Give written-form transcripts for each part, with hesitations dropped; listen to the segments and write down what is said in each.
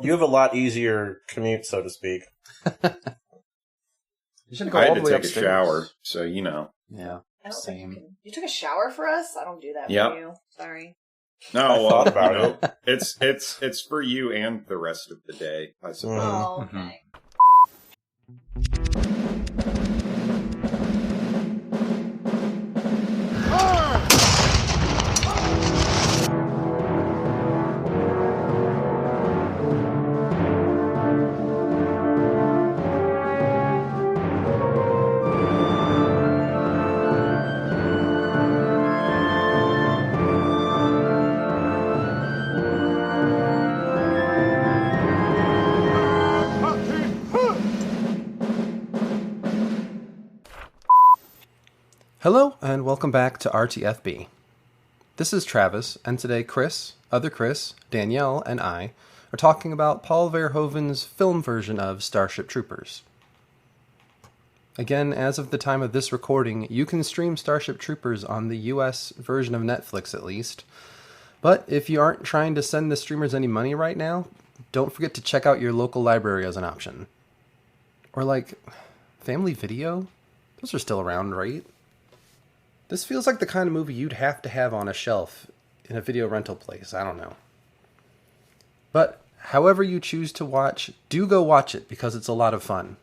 You have a lot easier commute, so to speak. You should go I all had the to way take a upstairs. shower, so you know. Yeah, I don't think same. you took a shower for us? I don't do that Yep. for you. Sorry. No, I well, thought about you know, it's for you and the rest of the day, I suppose. Oh, Mhm. okay. Hello, and welcome back to RTFB. This is Travis, and today Chris, other Chris, Danielle, and I are talking about Paul Verhoeven's film version of Starship Troopers. Again, as of the time of this recording, you can stream Starship Troopers on the US version of Netflix at least. But if you aren't trying to send the streamers any money right now, don't forget to check out your local library as an option. Or like, Family Video? Those are still around, right? This feels like the kind of movie you'd have to have on a shelf in a video rental place. I don't know. But however you choose to watch, do go watch it because it's a lot of fun.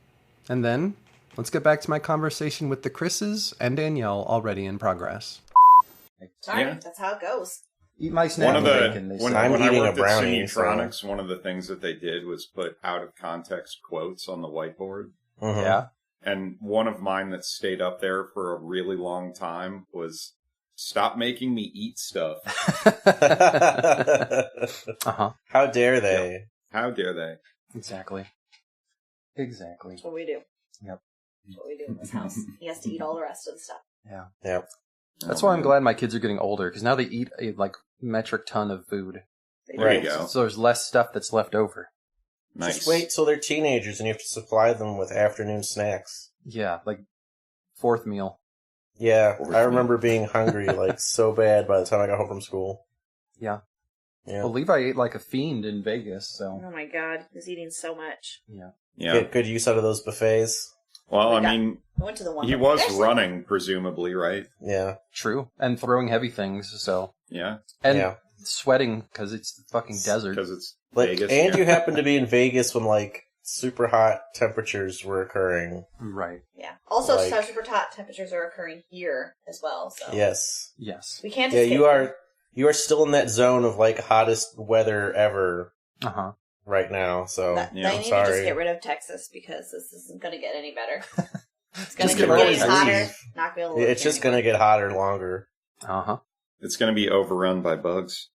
And then, let's get back to my conversation with the Chris's and Danielle already in progress. Sorry, Yeah. that's how it goes. Eat my snack One of the bacon, they when say. I'm I eating a worked at brownie, so- Semitronics, one of the things that they did was put out of context quotes on the whiteboard. Mhm. Yeah? And one of mine that stayed up there for a really long time was, "Stop making me eat stuff." Uh-huh. How dare they? How dare they? Exactly. Exactly. That's what we do. Yep. That's what we do in this house. He has to eat all the rest of the stuff. Yeah. Yep. That's Oh, why I'm man. glad my kids are getting older, because now they eat a, like, metric ton of food. There Right. you go. So there's less stuff that's left over. Nice. Just wait till they're teenagers and you have to supply them with afternoon snacks. Yeah, like, fourth meal. Yeah, Fourth I meal. remember being hungry like so bad by the time I got home from school. Yeah. Yeah. Well, Levi ate like a fiend in Vegas, so... Oh my god, he's eating so much. Yeah. Yeah. Get good use out of those buffets. Well, I Yeah. mean, I went to the one. he was running, presumably, right? Yeah. True. And throwing heavy things, so... Yeah. And Yeah. sweating, because it's the fucking desert. Because it's Like, Vegas. and yeah. you happened to be in Vegas when like super hot temperatures were occurring. Right. Yeah. Also, Like- super hot temperatures are occurring here as well. So Yes. Yes. we can't. Yeah, escape you are still in that zone of like hottest weather ever Uh-huh. right now. So That, Yeah. they I'm need to just sorry. get rid of Texas because this isn't going to get any better. It's going Just to get keep rid of getting hotter. Texas. Not going to. Yeah, it's just going to get hotter longer. Uh-huh. It's going to be overrun by bugs.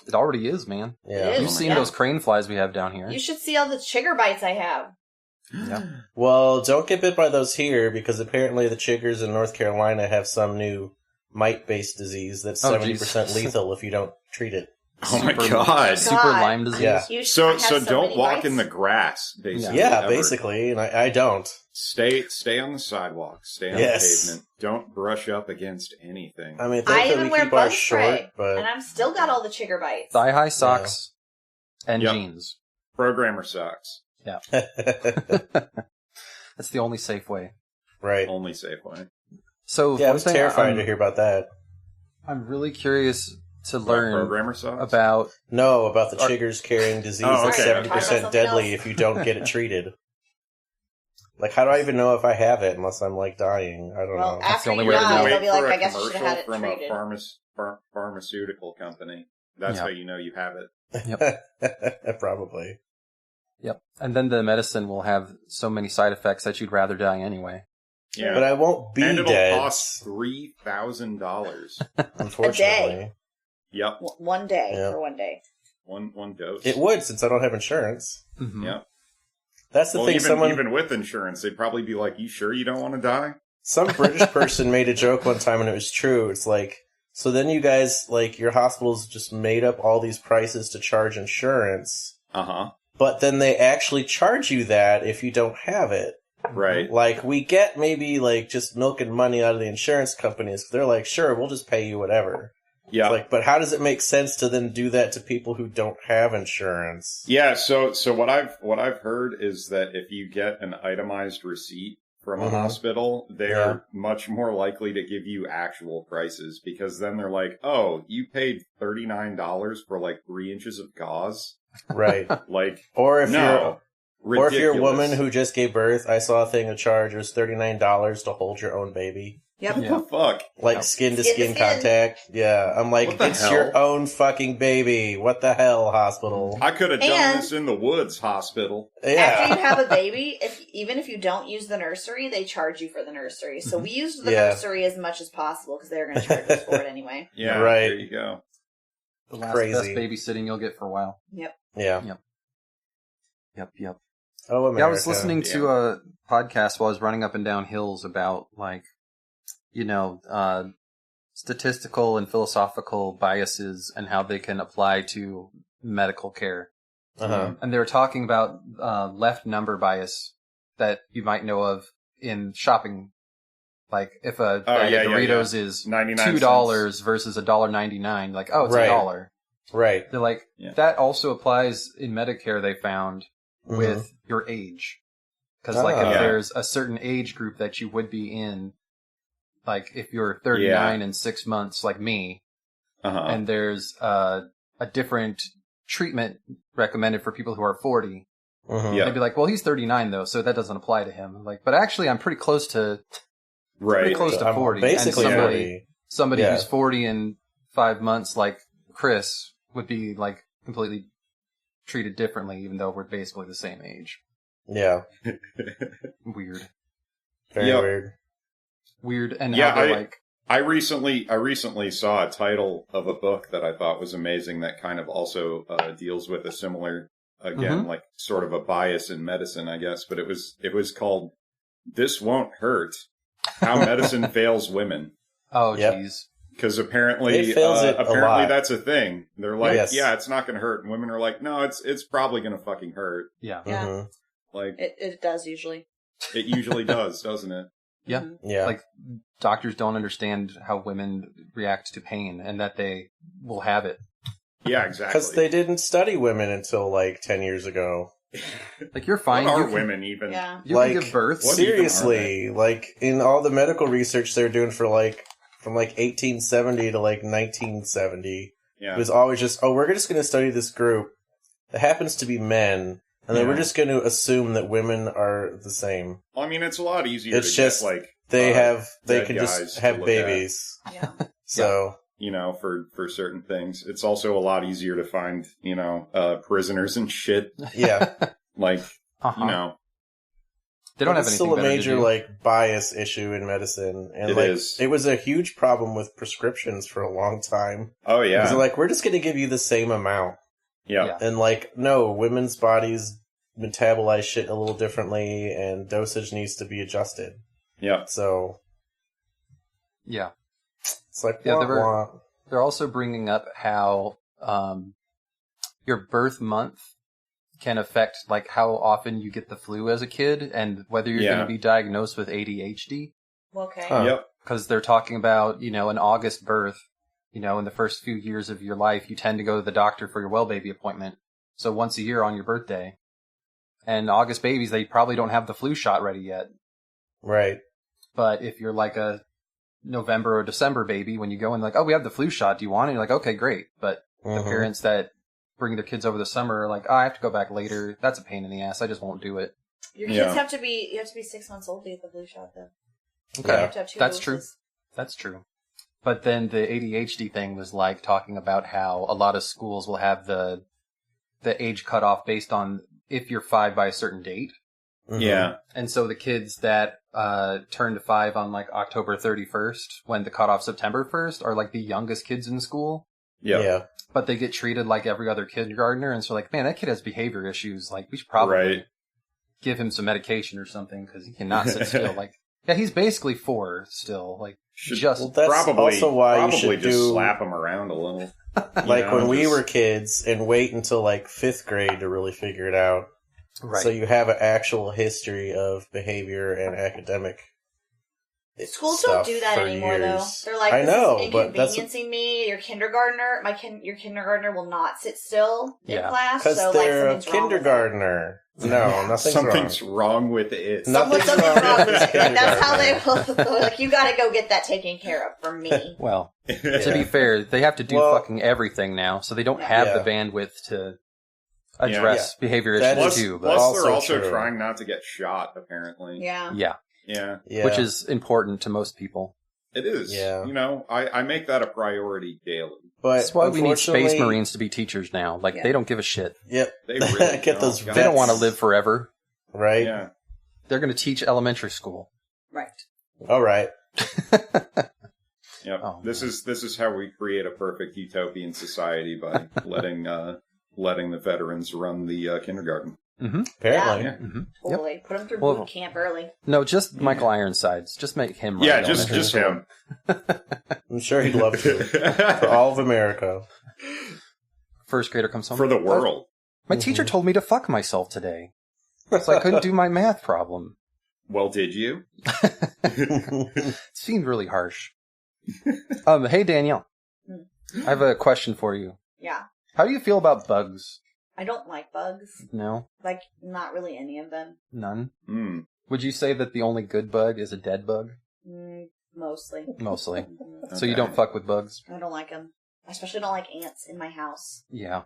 It already is, man. Yeah. It is. You've seen Yeah. those crane flies we have down here. You should see all the chigger bites I have. Yeah. Well, don't get bit by those here because apparently the chiggers in North Carolina have some new mite-based disease that's Oh, 70% geez. lethal if you don't treat it. Oh my Super- god. Super God. Lyme disease. Yeah. You So have don't many walk bites. in the grass, basically. Yeah, ever. basically, and I don't. Stay on the sidewalk. Stay on Yes. the pavement. Don't brush up against anything. I mean, I thankfully even we wear keep ours bug short, spray, and but I'm still got all the chigger bites. Thigh-high socks and Yep. jeans. Programmer sucks. That's the only safe way. right. Only safe way. So, Yeah, I one was thing terrified to hear about that. I'm really curious to What, learn programmer sucks? about... No, about the Or- chiggers carrying disease Oh, that's okay, 70% okay. deadly if you don't get it treated. Like, how do I even know if I have it unless I'm, like, dying? I don't Well, know. That's after the only you way to die, know. they'll Wait be like, for a I guess you should have had it commercial treated. from a pharmaceutical company. That's Yeah. how you know you have it. Probably. Yep. And then the medicine will have so many side effects that you'd rather die anyway. Yeah. But I won't be and it'll dead, cost $3,000. unfortunately. Yep. One day Yeah. for 1 day. One dose. It would, since I don't have insurance. Mm-hmm. Yep. That's the Well, thing. even with insurance, they'd probably be like, "You sure you don't want to die?" Some British person made a joke one time, and it was true. It's like, so then you guys, like, your hospitals just made up all these prices to charge insurance, but then they actually charge you that if you don't have it. Right. Like, we get maybe, like, just milking money out of the insurance companies. They're like, sure, we'll just pay you whatever. Yeah. It's like, but how does it make sense to then do that to people who don't have insurance? Yeah, so what I've heard is that if you get an itemized receipt from a hospital, they're much more likely to give you actual prices, because then they're like, "Oh, you paid $39 for like 3 inches of gauze." Right. Like, or if no. you're a woman who just gave birth, I saw a thing of charge. It was $39 to hold your own baby. Yep. What the fuck? Like skin to skin contact. Yeah. I'm like, it's your own fucking baby. What the hell, hospital? I could have done this in the woods hospital. Yeah. After you have a baby, even if you don't use the nursery, they charge you for the nursery. So we used the nursery as much as possible because they're going to charge us for it anyway. Yeah, right. There you go. The last best babysitting you'll get for a while. Yep. Yeah. Yep. Oh, America. Yeah, I was listening to a podcast while I was running up and down hills about, like, statistical and philosophical biases and how they can apply to medical care. And they were talking about left number bias that you might know of in shopping. Like, if a bag of Doritos is $2 versus $1.99, like, oh, it's $1. Right. They're like, that also applies in Medicare, they found, with your age. Because, like, if there's a certain age group that you would be in, like, if you're 39 and 6 months, like me, and there's a different treatment recommended for people who are 40, they'd be like, well, he's 39, though, so that doesn't apply to him. Like, but actually, I'm pretty close to... Pretty close to 40. Basically, and somebody who's 40 in 5 months, like Chris, would be like completely treated differently, even though we're basically the same age. Yeah. Weird. Very weird. Weird. And I recently saw a title of a book that I thought was amazing that kind of also deals with a similar, again, like sort of a bias in medicine, I guess. But it was called "This Won't Hurt: How Medicine Fails Women." Oh, jeez. Because apparently that's a thing. They're like, yeah, it's not going to hurt. And women are like, no, it's probably going to fucking hurt. Yeah. Yeah. Like it does usually. It usually does, doesn't it? Yeah. Yeah. Like, doctors don't understand how women react to pain and that they will have it. Yeah, exactly. Because they didn't study women until like 10 years ago. Like, you're fine. What are women even? Yeah. You can give birth. Seriously, like in all the medical research they're doing for like from like 1870 to like 1970, it was always just, we're just going to study this group that happens to be men, and then we're just going to assume that women are the same. Well, I mean, it's a lot easier. It's just get, like they can just have babies. Yeah. So. You know, for certain things. It's also a lot easier to find, prisoners and shit. Yeah. Like, you know. They don't have anything still a major, like, bias issue in medicine. And, it was a huge problem with prescriptions for a long time. Oh, yeah. Because like, we're just going to give you the same amount. Yeah. And, like, no, women's bodies metabolize shit a little differently, and dosage needs to be adjusted. Yeah. So. Yeah. It's like, they're also bringing up how your birth month can affect like how often you get the flu as a kid and whether you're going to be diagnosed with ADHD. Okay. Yep. Because they're talking about, an August birth, in the first few years of your life, you tend to go to the doctor for your well baby appointment. So once a year on your birthday. And August babies, they probably don't have the flu shot ready yet. Right. But if you're like a November or December baby, when you go in like, oh, we have the flu shot, do you want it? And you're like, okay, great. But the parents that bring their kids over the summer are like, I have to go back later. That's a pain in the ass. I just won't do it. Your kids have to be 6 months old to get the flu shot, though. Okay, that's true. That's true. But then the ADHD thing was like talking about how a lot of schools will have the age cutoff based on if you're 5 by a certain date. Yeah. And so the kids that turn to 5 on like October 31st, when the cutoff September 1st, are like the youngest kids in school. Yeah. But they get treated like every other kindergartner, and so like, man, that kid has behavior issues. Like, we should probably give him some medication or something, because he cannot sit still. Like, yeah, he's basically 4 still. Like, that's also why you should just slap him around a little. Like when we were kids, and wait until like 5th grade to really figure it out. Right. So you have an actual history of behavior and academic Schools don't do that anymore, though. They're like, I know, this is inconveniencing me. Your kindergartner, your kindergartner will not sit still in class. Because so, they're a kindergartner. No, something's wrong with it. Something's wrong with it. That's how they will. Like, you got to go get that taken care of for me. Well, to be fair, they have to do fucking everything now, so they don't have the bandwidth to address behavior issues too. But plus, they're also trying not to get shot. Apparently, Yeah. Which is important to most people. It is. Yeah. You know, I make that a priority daily. But that's why we need Space Marines to be teachers now. Like, they don't give a shit. Yep. They really get those They don't want to live forever. Right? Yeah. They're going to teach elementary school. Right. All right. Yep. Oh, this is how we create a perfect utopian society, by letting the veterans run the kindergarten. Mm-hmm. Apparently. Yeah. Mm-hmm. Totally. Yep. Put them through boot camp early. No, just Michael Ironsides. Just make him run. Yeah, just him. I'm sure he'd love to. For all of America. First grader comes home. For the world. My teacher told me to fuck myself today. So I couldn't do my math problem. Well, did you? It seemed really harsh. Hey, Danielle. I have a question for you. Yeah. How do you feel about bugs? I don't like bugs. No? Like, not really any of them. None? Mm. Would you say that the only good bug is a dead bug? Mostly. Mostly. Okay. So you don't fuck with bugs? I don't like them. I especially don't like ants in my house. Yeah.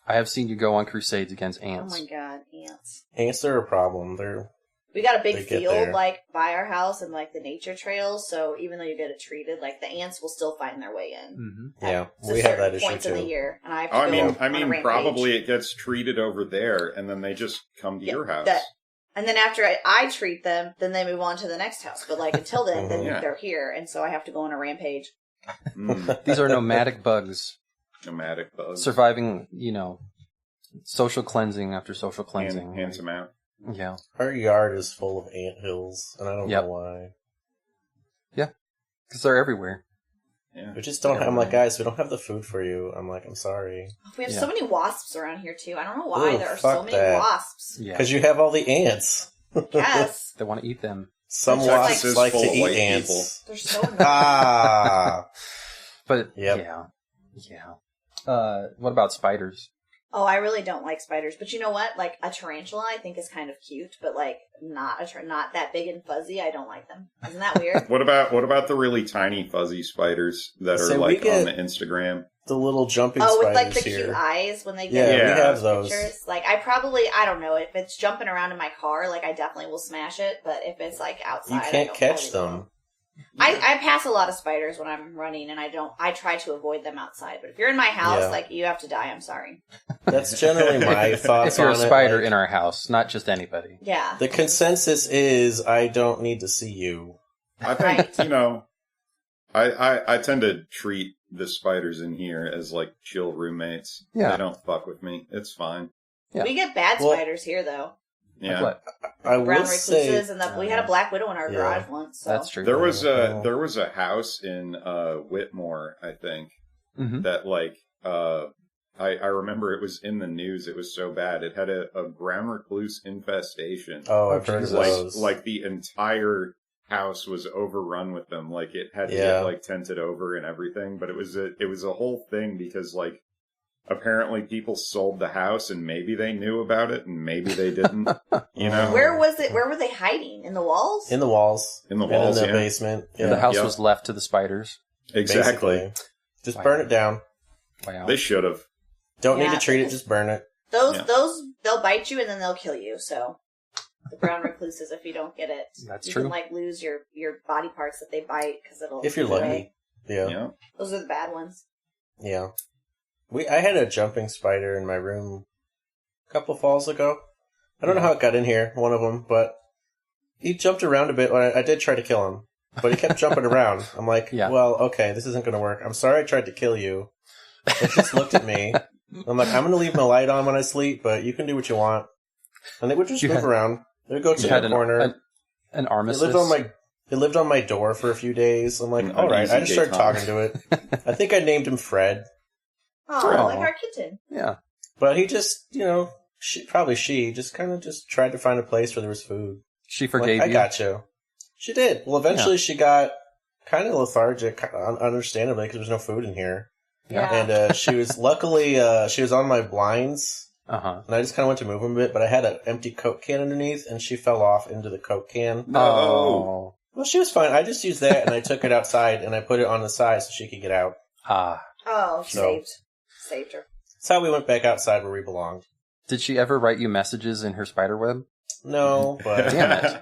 I have seen you go on crusades against ants. Oh my god, ants. Ants are a problem. We got a big field, like, by our house and, like, the nature trails, so even though you get it treated, like, the ants will still find their way in. Mm-hmm. Yeah, we have that issue, points too. in the year, and I have to I mean, probably it gets treated over there, and then they just come to your house. And then after I treat them, then they move on to the next house. But, like, until then, they're here, and so I have to go on a rampage. These are nomadic bugs. Nomadic bugs. Surviving, social cleansing after social cleansing. Handsome out. Yeah. Our yard is full of ant hills, and I don't know why. Yeah. Because they're everywhere. Yeah. We just don't have, I'm like, guys, we don't have the food for you. I'm like, I'm sorry. We have so many wasps around here, too. I don't know why there are so many wasps. Because you have all the ants. Yes. They want to eat them. Some wasps like to eat ants. People. They're so annoying. But, yeah. What about spiders? Oh, I really don't like spiders. But you know what? Like, a tarantula I think is kind of cute, but, like, not that big and fuzzy. I don't like them. Isn't that weird? What about the really tiny fuzzy spiders that are, like, on the Instagram? The little jumping spiders with, like, the here. cute eyes when they get we have those. pictures. Like, I don't know. If it's jumping around in my car, like, I definitely will smash it. But if it's, like, outside, you can't catch them. I pass a lot of spiders when I'm running, and I try to avoid them outside. But if you're in my house, like, you have to die. I'm sorry. That's generally my thoughts. If you're on a spider in our house, not just anybody. Yeah. The consensus is I don't need to see you. I think, I tend to treat the spiders in here as, like, chill roommates. Yeah. They don't fuck with me. It's fine. Yeah. We get bad spiders here, though. Yeah. Like I brown will say, and we had a black widow in our garage once. So. That's true. There was a house in Whitmore, I think, that, like, I remember it was in the news. It was so bad. It had a brown recluse infestation. Oh, I've heard of those. Like the entire house was overrun with them. Like, it had to get, like, tented over and everything. But it was a whole thing because, like, apparently people sold the house and maybe they knew about it and maybe they didn't. Where was it? Where were they hiding? In the walls? In the walls. In the walls, in the basement. Yeah. The house was left to the spiders. Exactly. Basically. Just burn it down. Wow. They should have. Don't need to treat it, just burn it. Those, they'll bite you and then they'll kill you, so. The brown recluses, if you don't get it. That's true. You can, like, lose your body parts that they bite because it'll. If you're lucky. Yeah. Those are the bad ones. Yeah. I had a jumping spider in my room a couple falls ago. I don't know how it got in here, one of them, but he jumped around a bit. I did try to kill him, but he kept jumping around. I'm like, well, okay, this isn't going to work. I'm sorry I tried to kill you. It just looked at me. I'm like, I'm going to leave my light on when I sleep, but you can do what you want. And they would just move around. They would go to the corner. An armistice? It lived on my door for a few days. I'm like, all right. I just started talking to it. I think I named him Fred. Oh, like our kitten. Yeah. But he just, she just kind of just tried to find a place where there was food. She forgave you? I got you. She did. Well, eventually she got kind of lethargic, understandably, because there was no food in here. Yeah. And she was, luckily, she was on my blinds. Uh-huh. And I just kind of went to move them a bit, but I had an empty Coke can underneath, and she fell off into the Coke can. No. Well, she was fine. I just used that, and I took it outside, and I put it on the side so she could get out. Oh, saved her. That's how we went back outside where we belonged. Did she ever write you messages in her spider web? No, but... Damn it.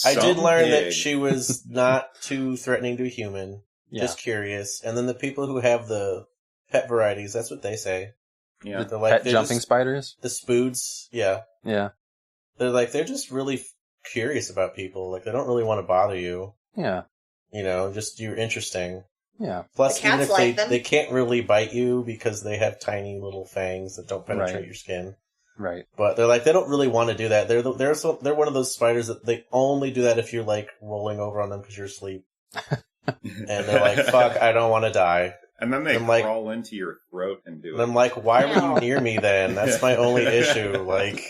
I did learn that she was not too threatening to a human, just curious. And then the people who have the pet varieties, that's what they say. Yeah. They're jumping spiders? The spoods, yeah. Yeah. They're just really curious about people. Like, they don't really want to bother you. Yeah. You know, just you're interesting. Yeah. Plus, even if they can't really bite you because they have tiny little fangs that don't penetrate your skin. Right. But they don't really want to do that. They're one of those spiders that they only do that if you're, like, rolling over on them because you're asleep. And they're like, fuck, I don't want to die. And then they crawl into your throat and do it. And I'm like, why were you near me then? That's my only issue. Like,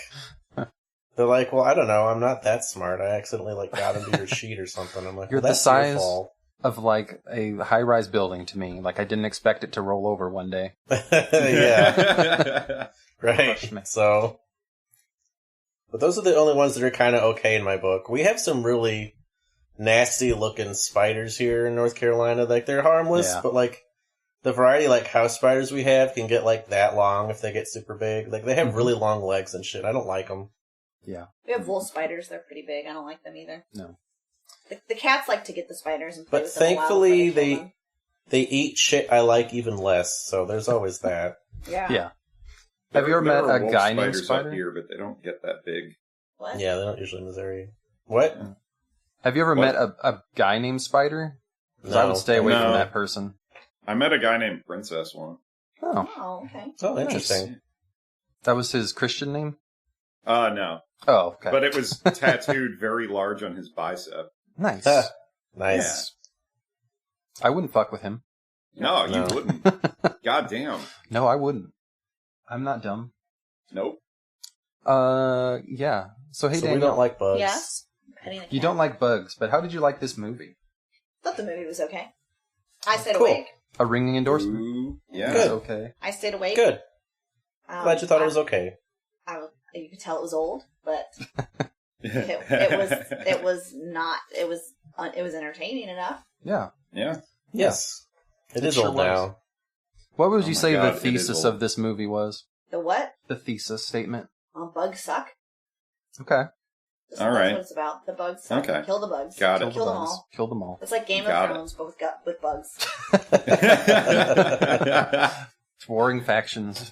they're like, well, I don't know. I'm not that smart. I accidentally, like, got into your sheet or something. I'm like, you're well, that's the size your fault. Of, like, a high-rise building to me. Like, I didn't expect it to roll over one day. Yeah. Right. So, but those are the only ones that are kind of okay in my book. We have some really nasty looking spiders here in North Carolina. Like, they're harmless, but like the variety like house spiders we have can get like that long if they get super big. Like, they have really long legs and shit. I don't like them. Yeah. We have wolf spiders. They're pretty big. I don't like them either. No. The cats like to get the spiders and play with them. But thankfully they eat shit I like even less. So there's always that. Yeah. Yeah. Have you ever met a guy named Spider? Up here, but they don't get that big. What? Yeah, they don't usually in Missouri. What? Have you ever met a guy named Spider? Because I would stay away from that person. I met a guy named Princess once. Oh, okay. Oh, interesting. That was his Christian name? No. Oh, okay. But it was tattooed very large on his bicep. Nice. Nice. Yeah. I wouldn't fuck with him. No, you wouldn't. God damn. No, I wouldn't. I'm not dumb. Nope. Yeah. So, hey, Danielle. We don't like bugs. Yes. You don't like bugs, but how did you like this movie? I thought the movie was okay. I stayed awake. A ringing endorsement. Ooh, yeah. Good. Okay. I stayed awake. Good. Glad you thought it was okay. You could tell it was old, but it was entertaining enough. Yeah. Yeah. Yes. It is old now. What would you say the thesis of this movie was? The what? The thesis statement. Bugs suck. Okay. That's what it's about. The bugs suck. Okay. Kill the bugs. Got it. Kill them all. Kill them all. It's like Game of Thrones, but with bugs. Warring factions,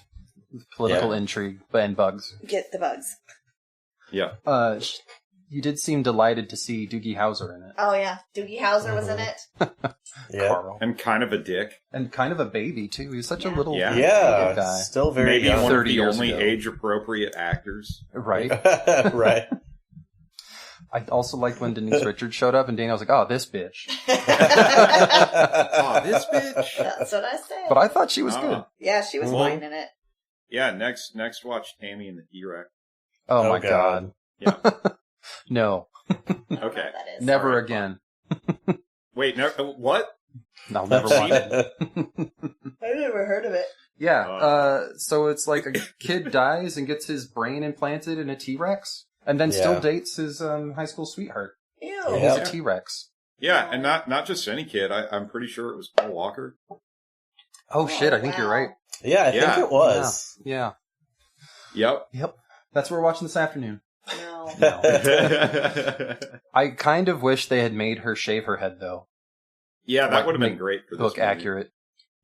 political intrigue, and bugs. Get the bugs. Yeah. You did seem delighted to see Doogie Howser in it. Oh, yeah. Doogie Howser was in it. Yeah. Carl. And kind of a dick. And kind of a baby, too. He was such a little guy. Still very Maybe young. one of the only age-appropriate actors. Right. Right. I also liked when Denise Richards showed up, and Danielle was like, oh, this bitch. Oh, this bitch? That's what I said. But I thought she was good. Yeah, she was fine in it. Yeah, next watch Tammy and the T-Rex. Oh, my God. Yeah. No. Okay. Never again. Wait, no, what? I'll never watch it. I never heard of it. Yeah, so it's like a kid dies and gets his brain implanted in a T-Rex, and then still dates his high school sweetheart. Ew. He's a T-Rex. Yeah, and not just any kid. I'm pretty sure it was Paul Walker. Oh, shit, I think you're right. Yeah, I think it was. Yeah. Yep. That's what we're watching this afternoon. No. I kind of wish they had made her shave her head, though. Yeah, that would have been great for this look movie. accurate.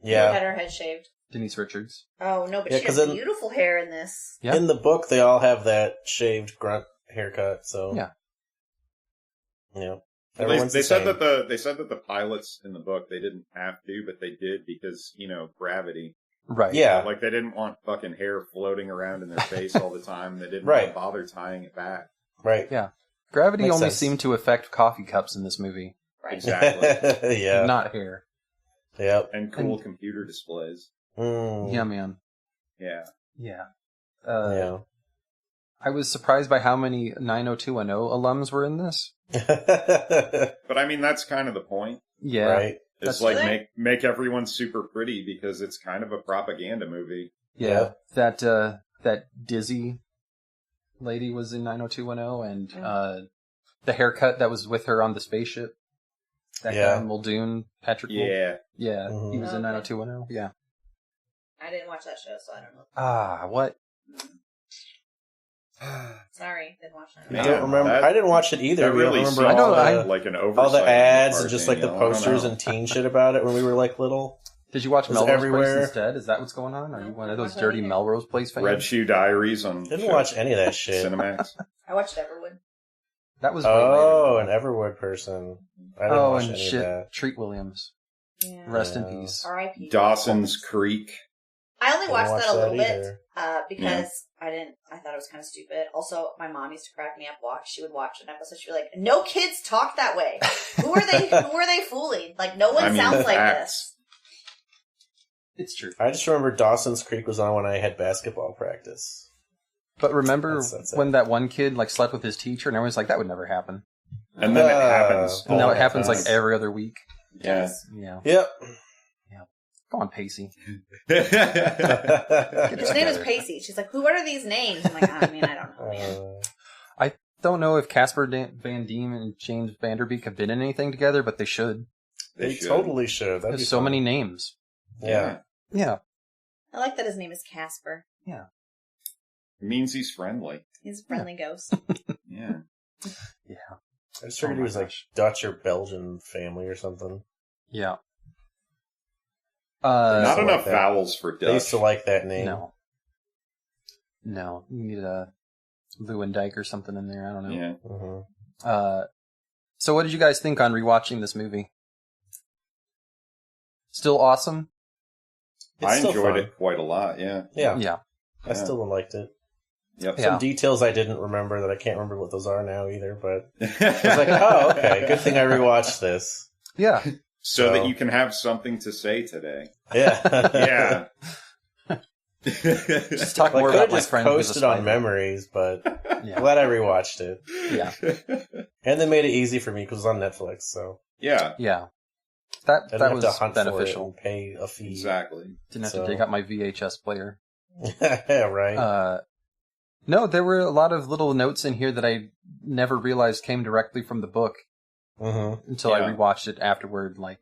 Yeah. She had her head shaved. Denise Richards. Oh, no, but she has beautiful hair in this. Yeah. In the book, they all have that shaved grunt haircut, so... Yeah. Yeah. They said that the pilots in the book, they didn't have to, but they did because, gravity. Right. Yeah. Like, they didn't want fucking hair floating around in their face all the time. They didn't want to bother tying it back. Right. Yeah. Gravity only seemed to affect coffee cups in this movie. Right. Exactly. Yeah. Not hair. Yep. And cool computer displays. Yeah, man. Yeah. Yeah. Yeah. I was surprised by how many 90210 alums were in this. But I mean, that's kind of the point. Yeah. Right. It's like make everyone super pretty because it's kind of a propaganda movie. Yeah. That Dizzy lady was in 90210 and the haircut that was with her on the spaceship. That guy in Muldoon, Patrick Yeah. Yeah, he was in 90210. Yeah. I didn't watch that show, so I don't know. Ah, what? Sorry, didn't watch that. I don't remember. I didn't watch it either. That really remember like an oversight all the ads and just like the Danielle. posters and teen shit about it when we were like little. Did you watch Was Melrose everywhere. Place instead? Is that what's going on? Are you one of those dirty Melrose Place fans? Red Shoe Diaries on Didn't watch any of that shit. Cinemax. I watched Everwood. That was an Everwood person. I didn't watch and any shit, of that. Treat Williams. Yeah. Rest in peace. R.I.P. Dawson's Creek. I only watched that a little bit either. because I thought it was kind of stupid. Also, my mom used to crack me up. She would watch an episode. She'd be like, "No kids talk that way. Who are they fooling? Like, no one sounds like this." It's true. I just remember Dawson's Creek was on when I had basketball practice. But remember when that one kid like slept with his teacher, and everyone's like, "That would never happen." And then it happens. And now it happens like every other week. Yeah. Yeah. Yep. Go on, Pacey. His name is Pacey. She's like, "What are these names?" I'm like, I don't know, man. I don't know if Casper Van Diem and James Vanderbeek have been in anything together, but they should. They totally should. There's so many names. Yeah. Yeah. I like that his name is Casper. Yeah. It means he's friendly. He's a friendly ghost. Yeah. Yeah. I just figured he was like Dutch or Belgian family or something. Yeah. Not enough like that. vowels for Dutch. They used to like that name. No. You need a Lewandijk or something in there. I don't know. Yeah. Mm-hmm. So what did you guys think on rewatching this movie? Still awesome? I enjoyed it quite a lot, yeah. Yeah. I still liked it. Yep. Some details I didn't remember that I can't remember what those are now either, but I was like, oh, okay, good thing I rewatched this. Yeah. So that you can have something to say today. Yeah. Yeah. Just talk more about my friend. Posted on memories, but glad I rewatched it. Yeah. And they made it easy for me because it was on Netflix, so. Yeah. Yeah. That was to hunt beneficial. For it and pay a fee. Exactly. Didn't have to dig out my VHS player. Yeah, right. No, there were a lot of little notes in here that I never realized came directly from the book until I rewatched it afterward. Like,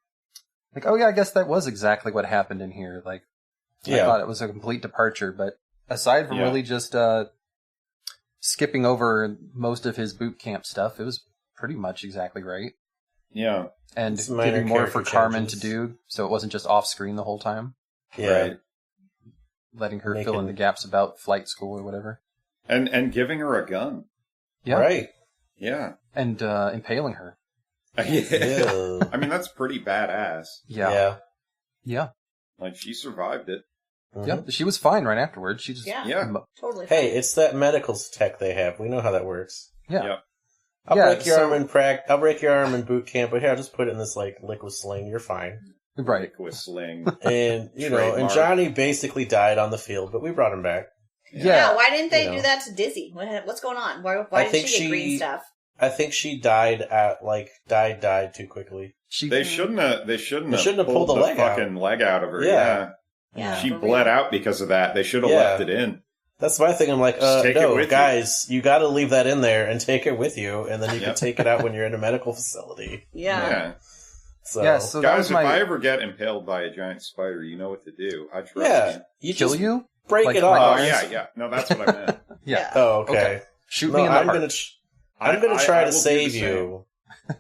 oh yeah, I guess that was exactly what happened in here. Like, I thought it was a complete departure, but aside from really just skipping over most of his boot camp stuff, it was pretty much exactly right. Yeah. And giving more for Carmen to do, so it wasn't just off screen the whole time. Yeah. Right. Letting her fill in the gaps about flight school or whatever. And giving her a gun. Yeah. Right. Yeah. And impaling her. Yeah. I mean, that's pretty badass. Yeah. Like, she survived it. Mm-hmm. Yeah, she was fine right afterwards. She just totally fine. Hey, it's that medical tech they have. We know how that works. Yeah. I'll break your arm in boot camp, but here, I'll just put it in this like liquid sling. You're fine. Right. Liquid sling. And and Johnny basically died on the field, but we brought him back. Yeah. Why didn't they do that to Dizzy? What's going on? Why did she get green stuff? I think she died died too quickly. They shouldn't have pulled the fucking leg out of her. Yeah. She bled out because of that. They should have left it in. That's my thing. I'm like, no, guys, you got to leave that in there and take it with you, and then you can take it out when you're in a medical facility. Yeah. So, guys, if I ever get impaled by a giant spider, you know what to do. I trust you kill you? Break it off. Oh, yeah. No, that's what I meant. Yeah. Oh, okay. Shoot me in the heart. I'm gonna try to save you.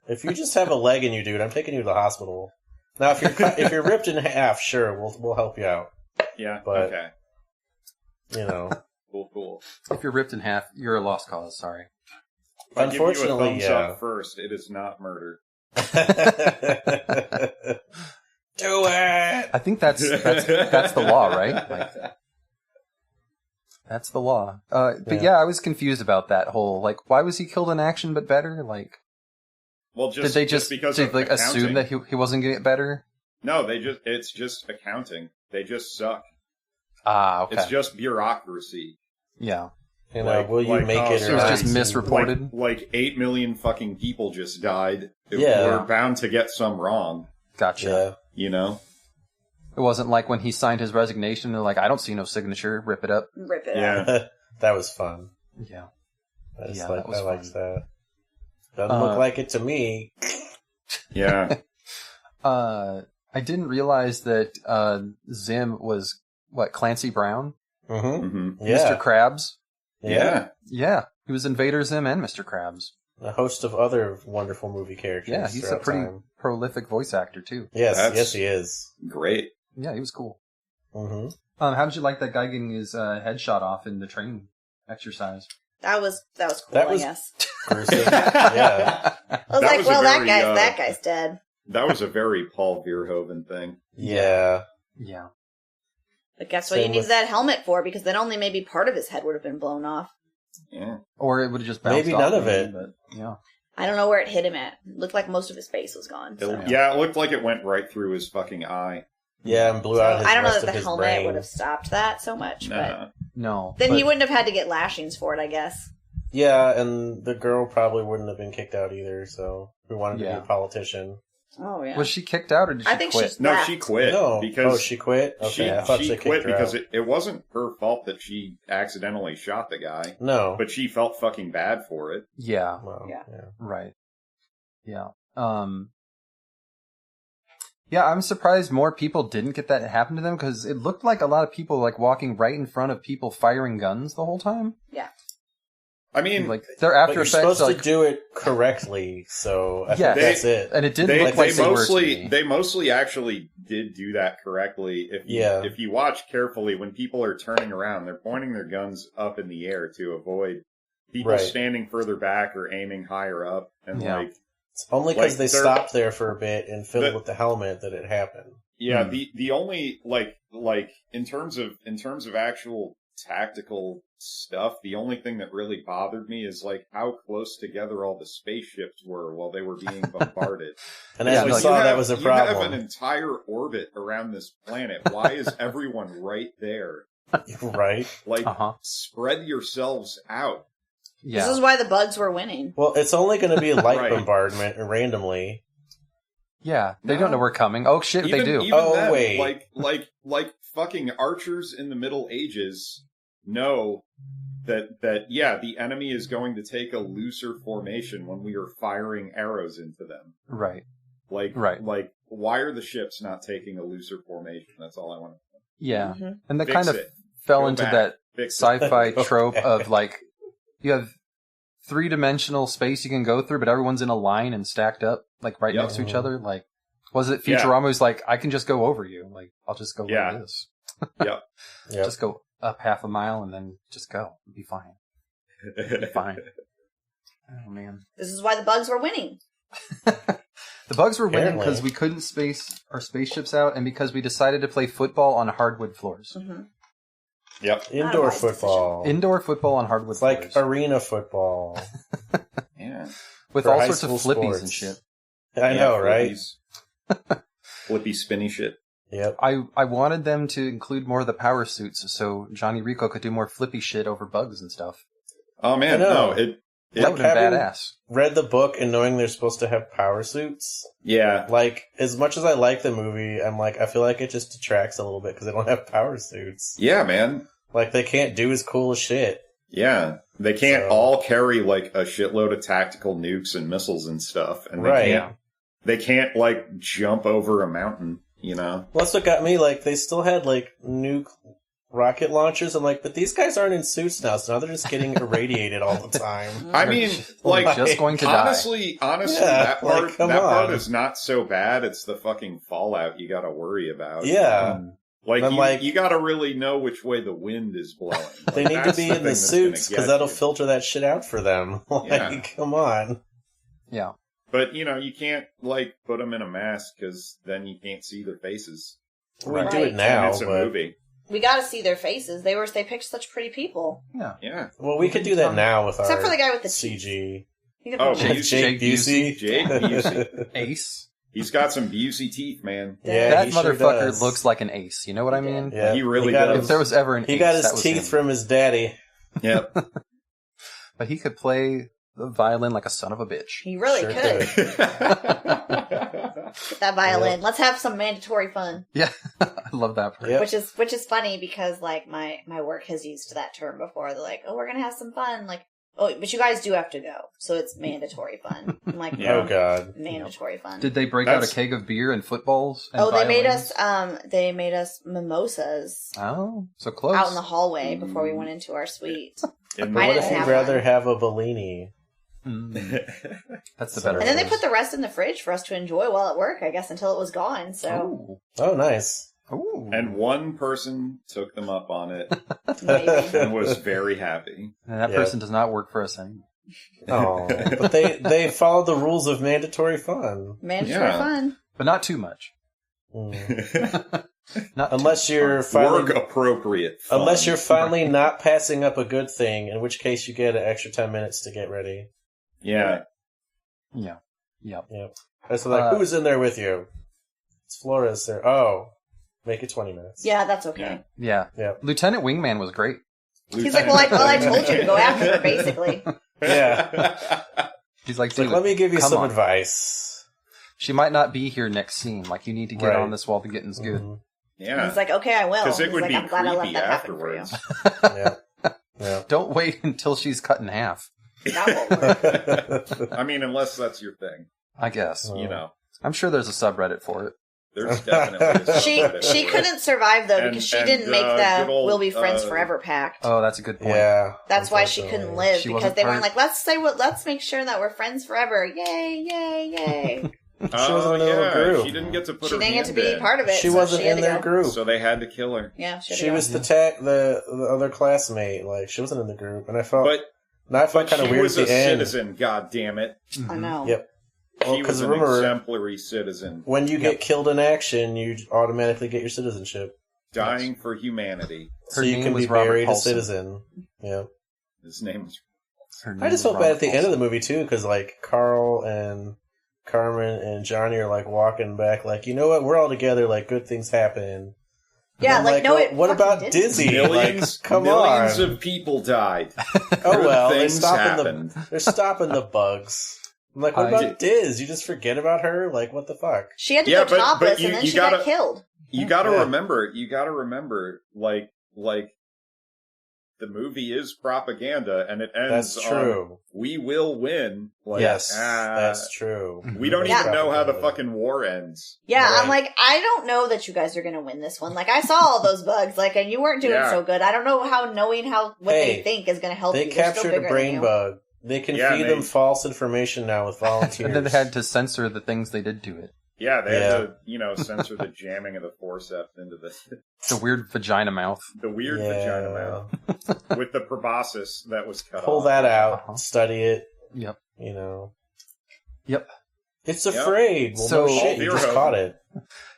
If you just have a leg in you, dude, I'm taking you to the hospital. Now, if you're ripped in half, sure, we'll help you out. Yeah. But, okay. Cool. If you're ripped in half, you're a lost cause. Sorry. Unfortunately, give you a thumbs up first. It is not murder. Do it. I think that's the law, right? Like, that's the law. But I was confused about that whole why was he killed in action but better? Like, well, did they just assume that he wasn't going to get better? No, it's just accounting. They just suck. Ah, okay. It's just bureaucracy. Yeah. You know, will you make it? It was just misreported. Like 8 million fucking people just died. We're bound to get some wrong. Gotcha. Yeah. You know? It wasn't like when he signed his resignation, they're like, I don't see no signature, rip it up. Rip it up. Yeah. That was fun. Yeah. I liked that. Doesn't look like it to me. Yeah. I didn't realize that Zim was, Clancy Brown? Mm-hmm. Mm-hmm. Yeah. Mr. Krabs? Yeah. Yeah. He was Invader Zim and Mr. Krabs. A host of other wonderful movie characters. Yeah, he's a pretty prolific voice actor, too. Yes, he is. Great. Yeah, he was cool. Mm-hmm. How did you like that guy getting his head shot off in the train exercise? That was cool, I guess. Gruesome. Yeah. I was like, well, that guy's dead. That was a very Paul Verhoeven thing. Yeah. Yeah. But guess what you need that helmet for, because then only maybe part of his head would have been blown off. Yeah. Or it would have just bounced maybe off. None of it. But, yeah. I don't know where it hit him at. It looked like most of his face was gone. Yeah, it looked like it went right through his fucking eye. Yeah, and blew out his I don't know rest that of the his helmet brain. would have stopped that so much, but... No. Then he wouldn't have had to get lashings for it, I guess. Yeah, and the girl probably wouldn't have been kicked out either, so who wanted to be a politician. Oh, yeah. Was she kicked out or did she quit? No, she quit. No. Because she quit? Okay, I thought she kicked quit her because out. it wasn't her fault that she accidentally shot the guy. No. But she felt fucking bad for it. Yeah. Well, yeah. Right. Yeah. Yeah, I'm surprised more people didn't get that happen to them, because it looked like a lot of people walking right in front of people firing guns the whole time. Yeah. I mean, their after you're effects supposed to do it correctly, so I think that's it. And it didn't look like they mostly actually did do that correctly. If you watch carefully, when people are turning around, they're pointing their guns up in the air to avoid people standing further back or aiming higher up, and it's only because they stopped there for a bit and filled with the helmet that it happened. Yeah, the only in terms of actual tactical stuff, the only thing that really bothered me is how close together all the spaceships were while they were being bombarded. And as we saw, that was a problem. You have an entire orbit around this planet. Why is everyone right there? Right. Spread yourselves out. Yeah. This is why the bugs were winning. Well, it's only going to be light bombardment randomly. Yeah, they don't know we're coming. Oh shit, they do. Then, wait. Like fucking archers in the Middle Ages know that the enemy is going to take a looser formation when we are firing arrows into them. Right. Why are the ships not taking a looser formation? That's all I want to know. Yeah. Mm-hmm. And that kind of fell into that sci-fi trope of you have 3-dimensional space you can go through, but everyone's in a line and stacked up, right next to each other. Was it Futurama was I can just go over you. I'll just go like this. Yep. Just go up half a mile and then just go. It'll be fine. It'll be fine. Oh, man. This is why the bugs were winning. The bugs were winning because we couldn't space our spaceships out and because we decided to play football on hardwood floors. Mm-hmm. Yep. Indoor football. Indoor football on hardwood floors. Like arena football. Yeah. With all sorts of flippies and shit. I know, right? Flippy, spinny shit. Yep. I wanted them to include more of the power suits so Johnny Rico could do more flippy shit over bugs and stuff. Oh, man. No, that would have been badass. Read the book and knowing they're supposed to have power suits. Yeah. As much as I like the movie, I'm I feel like it just detracts a little bit because they don't have power suits. Yeah, man. They can't do as cool as shit. Yeah. They can't all carry, a shitload of tactical nukes and missiles and stuff. And they can't, jump over a mountain, you know? Well, that's what got me. They still had, nuke rocket launchers. I'm but these guys aren't in suits now, so now they're just getting irradiated all the time. I mean, just going to honestly, yeah, that part is not so bad. It's the fucking fallout you gotta worry about. Yeah. You gotta really know which way the wind is blowing. They need to be in the suits, because that'll filter that shit out for them. Come on. Yeah. But, you can't, put them in a mask, because then you can't see their faces. We do it now, it's a movie. We gotta see their faces. They picked such pretty people. Yeah. Yeah. Well, we could do that now with Except for the guy with the CG. Jake Busey. Jake Busey. Ace. He's got some Busey teeth, man. Yeah, that motherfucker looks like an ace. You know what I mean? Yeah, he really does. If there was ever an ace, he got his teeth from his daddy. Yep. But he could play the violin like a son of a bitch. He really could. That violin. Yep. Let's have some mandatory fun. Yeah, I love that part. Yep. Which is funny because like my work has used that term before. They're like, "Oh, we're gonna have some fun." Like, "Oh, but you guys do have to go, so it's mandatory fun." I'm like, Oh God, mandatory fun. Did they break out a keg of beer and footballs? And they violins? made us mimosas Oh, so close. out in the hallway before we went into our suite. In what didn't if you'd have rather one. have a Bellini? That's the better. And then they choice. put the rest in the fridge for us to enjoy while at work, I guess, until it was gone. So Oh, nice. Ooh. And one person took them up on it maybe. and was very happy. And that person does not work for us anymore. Oh, but they followed the rules of mandatory fun. Mandatory fun. But not too much. Not Unless too you're much. finally, Work appropriate fun. unless you're finally not passing up a good thing, in which case you get an extra 10 minutes to get ready. Yeah. Yeah. Yep. Yep. That's like, who's in there with you? It's Flores there. Oh, make it 20 minutes. Yeah, that's okay. Yeah. Yeah. Lieutenant Wingman was great. He's like, well, I told you to go after her, basically. Yeah. He's like, It's like, dude, let me give you come some on. advice. She might not be here next scene. Like, you need to get Right. on this while the getting's good. Mhm. Yeah. He's like, okay, I will. Because it He's would like, be I'm glad I let creepy that happen for you. afterwards. Yeah. Yeah. Don't wait until she's cut in half. That won't work. I mean, unless that's your thing. I guess. Oh. You know. I'm sure there's a subreddit for it. There's definitely a She subreddit she for it. couldn't survive though because she didn't make the good old, "We'll be friends forever" pact. Oh, that's a good point. Yeah. That's why she couldn't live She because wasn't they weren't part- like, let's make sure that we're friends forever. Yay, yay, yay! She wasn't in the group. She didn't get to put She her didn't get to hand be in. part of it. She so wasn't she had in to their go. group. So they had to kill her. Yeah, She was the other classmate. Like, she wasn't in the group. And I felt But kind of she weird was at a the end. citizen, god damn it. I know. Yep. Well, She 'cause was an remember, exemplary citizen. when you get killed in action, you automatically get your citizenship. Dying for humanity. So Her you name can was be Robert buried a Paulson. citizen. Yeah. His name was... Her name I just was felt bad Robert at the end of Paulson. the movie, too, because, like, Carl and Carmen and Johnny are, like, walking back, like, you know what? We're all together, like, good things happen. Yeah, I'm like, no, well, it what fucking about didn't. Dizzy? Millions, Like, come millions on. of people died. Oh, Good well, things happened. they're stopping the bugs. I'm like, what about Diz? You just forget about her? Like, what the fuck? She had to Yeah, go topless, you- and then you she got gotta- killed. You gotta Yeah. remember, like, the movie is propaganda, and it ends That's true. on, we will win. Like, Yes, that's true. We don't Yeah. even know how the fucking war ends. Yeah, Right. I'm like, I don't know that you guys are gonna win this one. Like, I saw all those bugs, like, and you weren't doing Yeah. so good. I don't know how knowing what Hey, they think is gonna help They you. They're still captured a bigger than brain you. bug. They can Yeah, feed they- them false information now with volunteers. And then they had to censor the things they did to it. Yeah, they had to, censor the jamming of the forceps into The weird vagina mouth. the weird Yeah. vagina mouth with the proboscis that was cut Pull off. that out, Uh-huh. study it, Yep. you know. Yep. It's afraid. Well, So- no shit, you just Verhoeven. caught it.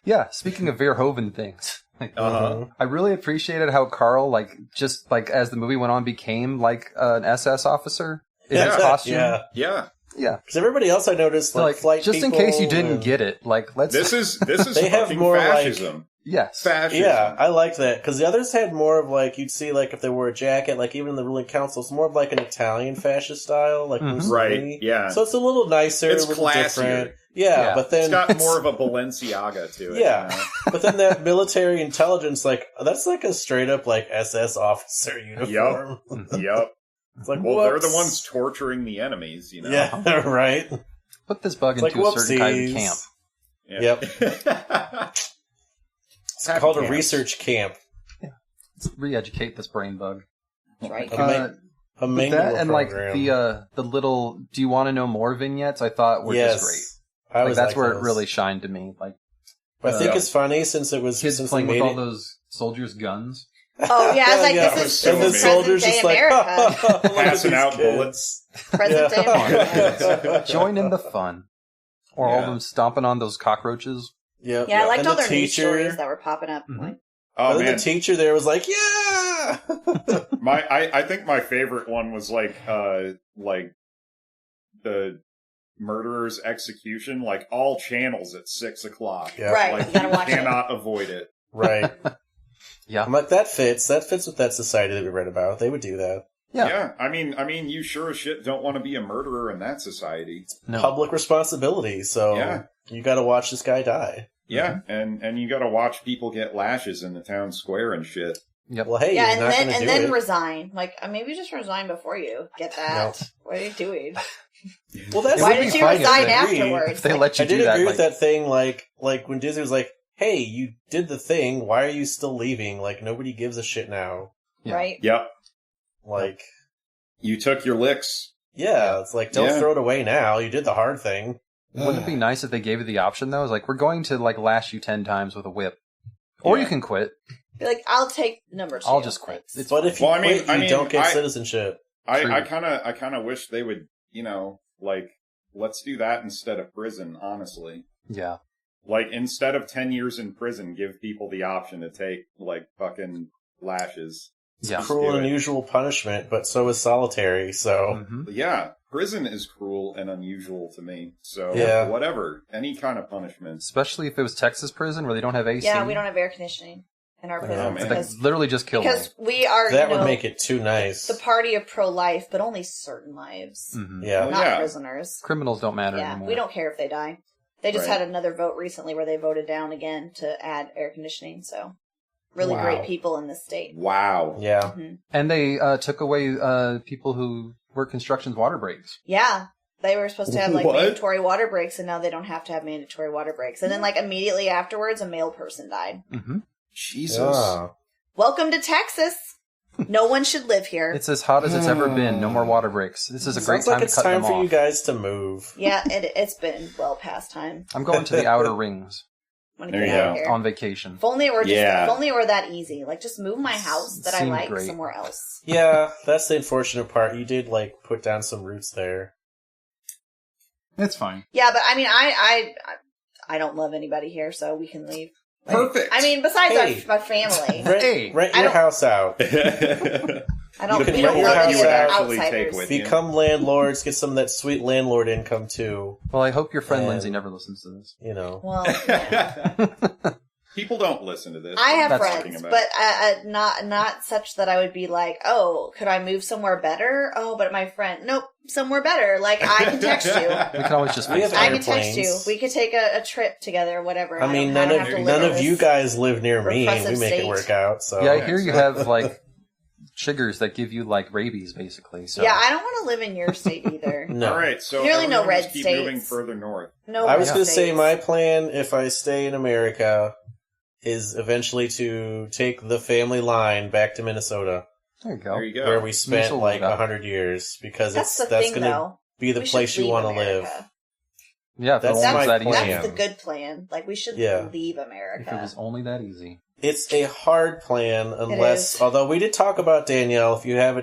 Yeah, speaking of Verhoeven things. Uh-huh. I really appreciated how Carl, just as the movie went on, became like an SS officer in his Yeah. costume. Yeah. Yeah. Yeah. Because everybody else I noticed, like flight just in people case you didn't and- get it, let's. This is They have fucking more, like- fascism. Yes. Fascism. Yeah, I liked that. Because the others had more of, like, you'd see, like, if they wore a jacket, like, even in the ruling council, it's more of, like, an Italian fascist style, like Mhm. Mussolini. Right, yeah. So it's a little nicer, It's a little classier. different. Yeah, Yeah. but then... It's got more of a Balenciaga to it. Yeah. You know? But then that military intelligence, like, that's like a straight up, like, SS officer uniform. Yep. It's like, Well, they're whoops. the ones torturing the enemies, you know? Yeah, right? Put this bug It's like, into a certain kind of whoopsies. camp. Yeah. It's called a research camp. Let's re-educate this brain bug. That's right. A With manual that and program. the little "Do you want to know more?" vignettes, I thought were yes. just great. I was That's like where those. it really shined to me. Like I think it's funny since it was kids since playing they with made all it. those soldiers' guns. Oh yeah, I was like, Yeah. this And the is soldiers present just day like America. look at Passing these out kids. bullets. Present day America. Join in the fun. Or all of Yeah. them stomping on those cockroaches. Yep. Yeah, I liked And all the their news teacher. stories that were popping up. Mhm. Like, Oh, and then man. the teacher there was like, yeah. I think my favorite one was like the murderer's execution, like all channels at 6:00. Yeah. Right, Like you gotta watch it. cannot avoid it. Right. Yeah. I'm like, that fits with that society that we read about. They would do that. Yeah. I mean, you sure as shit don't want to be a murderer in that society. No. Public responsibility, so you gotta watch this guy die. Yeah, and you gotta watch people get lashes in the town square and shit. Yep. Well, hey, and then resign. Like, maybe just resign before you get that. Nope. What are you doing? Well, that's why did you resign afterwards? If they let you do that. I did agree with that thing, like when Disney was like, hey, you did the thing, why are you still leaving? Like, nobody gives a shit now. Yeah. Right? Yep. Like... You took your licks. Yeah, it's like, don't throw it away now. You did the hard thing. Wouldn't it be nice if they gave you the option, though? It's like, we're going to, lash you 10 times with a whip. Or you can quit. Be like, I'll take number 2. I'll just quit. But if you quit, you don't get citizenship. I kind of wish they would, let's do that instead of prison, honestly. Yeah. Like, instead of 10 years in prison, give people the option to take, fucking lashes. It's cruel and unusual punishment, but so is solitary, so... Mm-hmm. Yeah, prison is cruel and unusual to me, so whatever. Any kind of punishment. Especially if it was Texas prison, where they don't have AC. Yeah, we don't have air conditioning in our prison. Because literally just kill me. Because we are, that would make it too nice. The party of pro-life, but only certain lives. Mm-hmm. Yeah. Not prisoners. Criminals don't matter anymore. We don't care if they die. They just had another vote recently where they voted down again to add air conditioning, so... Really great people in this state. Wow. Yeah. Mm-hmm. And they took away people who work construction's water breaks. Yeah. They were supposed to have mandatory water breaks, and now they don't have to have mandatory water breaks. And then immediately afterwards, a male person died. Mm-hmm. Jesus. Yeah. Welcome to Texas. No one should live here. It's as hot as it's ever been. No more water breaks. This is a great time to cut them off. It's time for you guys to move. Yeah, it's been well past time. I'm going to the outer rings. There you go. On vacation. If only it were that easy. Just move my house that I like somewhere else. Yeah, that's the unfortunate part. You did put down some roots there. It's fine. Yeah, but I don't love anybody here, so we can leave. Perfect. Besides our family. Rent your house out. I don't. You can rent your house out. Become landlords. Get some of that sweet landlord income too. Well, I hope your friend Lindsay never listens to this. Well, yeah. People don't listen to this. I have friends, but not such that I would be like, oh, could I move somewhere better? Oh, but my friend, nope, somewhere better. I can text you. We can always just. I can text you. We could take a trip together, whatever. I mean, none of you guys live near me, and we make it work out. So yeah, I hear you have chiggers that give you rabies, basically. So yeah, I don't want to live in your state either. No. All right, so nearly no red keep states. Moving further north. No, I was going to say my plan, if I stay in America, is eventually to take the family line back to Minnesota. There you go. Where we spent 100 years, because that's going to be the place you want to live. Yeah, that's my plan. That's the good plan. We should leave America. If it was only that easy. It's a hard plan, although we did talk about, Danielle, if you have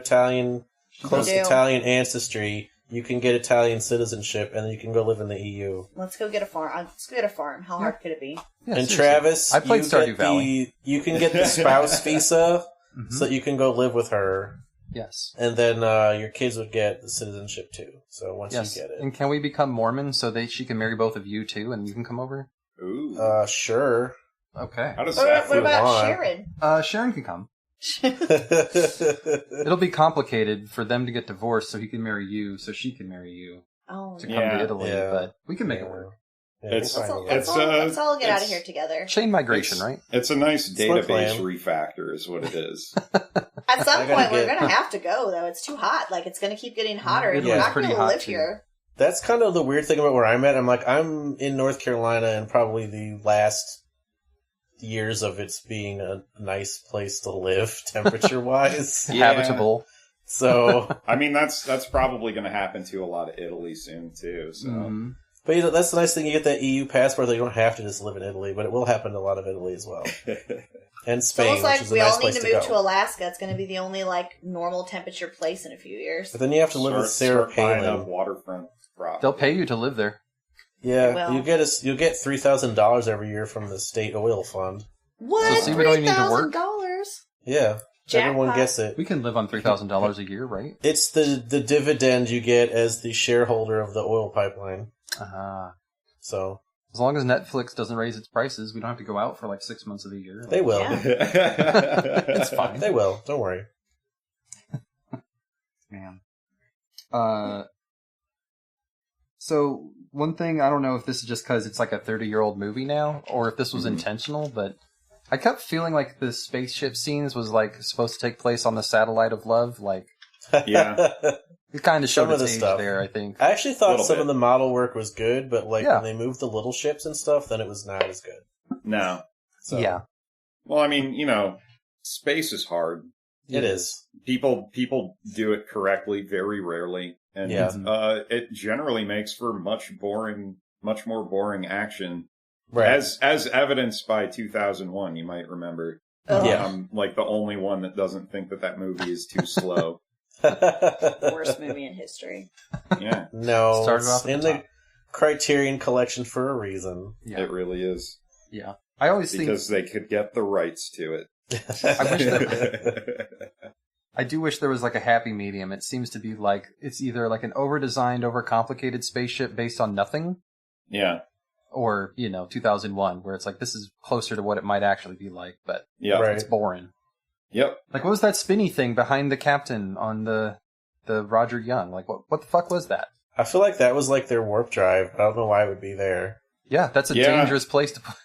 close Italian ancestry, you can get Italian citizenship, and then you can go live in the EU. Let's go get a farm. How hard could it be? Yeah, and seriously. Travis, I played Stardew Valley. You can get the spouse visa, so that you can go live with her. Yes. And then your kids would get the citizenship too. So once you get it. And can we become Mormon so she can marry both of you too, and you can come over? Ooh. Sure. Okay. How does that What about Sharon? Sharon can come. It'll be complicated for them to get divorced so he can marry you, so she can marry you to come to Italy, but we can make it work. Yeah, let's all get out of here together. Chain migration, right? It's a nice database refactor is what it is. At some point, we're going to have to go, though. It's too hot. It's going to keep getting hotter, and we're not going to live here. That's kind of the weird thing about where I'm at. I'm in North Carolina, and probably the last years of its being a nice place to live, temperature-wise. Habitable. So, I mean, that's probably going to happen to a lot of Italy soon, too. So. Mm-hmm. But that's the nice thing. You get that EU passport, that you don't have to just live in Italy, but it will happen to a lot of Italy as well. And Spain, which is a nice place to go. We all need to move to Alaska. It's going to be the only, normal temperature place in a few years. But then you have to live with Sarah Palin. Waterfront property. They'll pay you to live there. Yeah, you'll get $3,000 every year from the state oil fund. What? So see, we don't even need to work. Yeah, everyone gets it. We can live on $3,000 a year, right? It's the dividend you get as the shareholder of the oil pipeline. So as long as Netflix doesn't raise its prices, we don't have to go out for 6 months of the year. They will. Yeah. It's fine. They will. Don't worry. So one thing, I don't know if this is just because it's like a 30-year-old movie now, or if this was intentional, but I kept feeling like the spaceship scenes was like supposed to take place on the satellite of love. Like, yeah, it kind of showed Some of its the age stuff. there. I think. I actually thought Little some bit. of the model work was good, but like Yeah. when they moved the little ships and stuff, then it was not as good. no. So, Yeah. Well, I mean, space is hard. it is. People do it correctly very rarely, and Yeah. it generally makes for much more boring action. Right. As evidenced by 2001, you might remember. Yeah. I'm like the only one that doesn't think that movie is too slow. Worst movie in history. Yeah, No, Started it's off at in the the top. Criterion Collection for a reason. Yeah. it really is. Yeah. I always think Because they could get the rights to it. I wish I do wish there was like a happy medium. It seems to be like it's either like an over-designed, over-complicated spaceship based on nothing, Yeah, or 2001, where it's like this is closer to what it might actually be like, but yeah, Right. it's boring. yep. Like, what was that spinny thing behind the captain on the Roger Young? Like, what the fuck was that? I feel like that was like their warp drive. I don't know why it would be there. Yeah, that's a Yeah. dangerous place to put.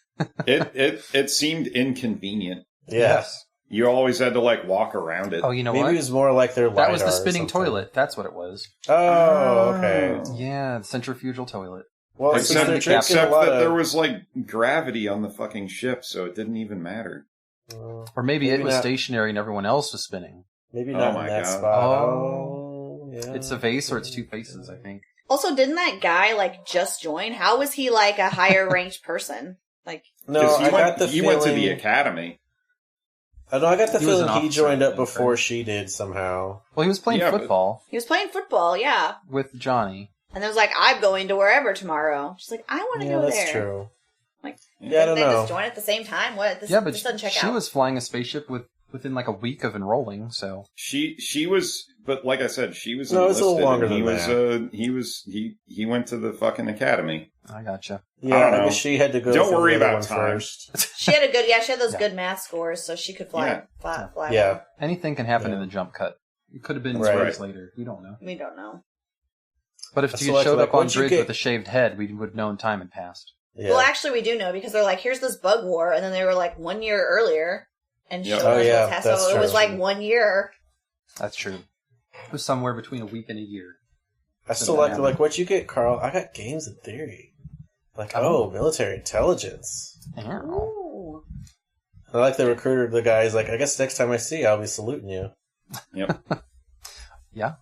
It seemed inconvenient. Yeah. Yes. You always had to like walk around it. Oh, you know Maybe what? it was more like their LiDAR That was the or spinning something. toilet. That's what it was. Oh, okay. Yeah, the centrifugal toilet. Well, Like, since Except, they're Except drinking a lot that there of... was like gravity on the fucking ship, so it didn't even matter. Or maybe it Maybe was not. stationary and everyone else was spinning. Maybe Oh not my in that God. spot. Oh. Yeah. It's a vase or it's two faces, I think. Also, didn't that guy like just join? How was he like a higher ranked person? Like, No, 'Cause I got the he feeling... went to the academy. I know, I got the He was feeling an he officer, joined I up think, before right? she did somehow. Well, he was playing Yeah, but- football he was playing football, yeah. with Johnny. And then was like, I'm going to wherever tomorrow. She's like, I want to Yeah, go that's there. true. Like, Yeah, I don't they know. just join at the same time? What? This, Yeah, but this doesn't check she out. was flying a spaceship within like a week of enrolling, so... She was, but like I said, she was. No, it was a little enlisted, longer and than he was. He went to the fucking academy. I gotcha. Yeah, I don't I know. guess she had to go Don't through worry the other about one time. first. She had those Yeah. good math scores, so she could fly. Yeah. Fly. Yeah. Anything can happen Yeah. in the jump cut. It could have been Right. years later. We don't know. We don't know. But if So, you like- showed like, up on once you bridge get- with a shaved head, we would have known time had passed. Yeah. Well, actually, we do know because they're like, here's this bug war, and then they were like 1 year earlier, and Yep. showed Oh, us yeah, what's happened. that's So it was true. like 1 year. That's true. It was somewhere between a week and a year. I still like what you get, Carl. I got games in theory. Like, military intelligence. Ooh. I like the recruiter, the guy's like, I guess next time I see you, I'll be saluting you. Yep. Yeah?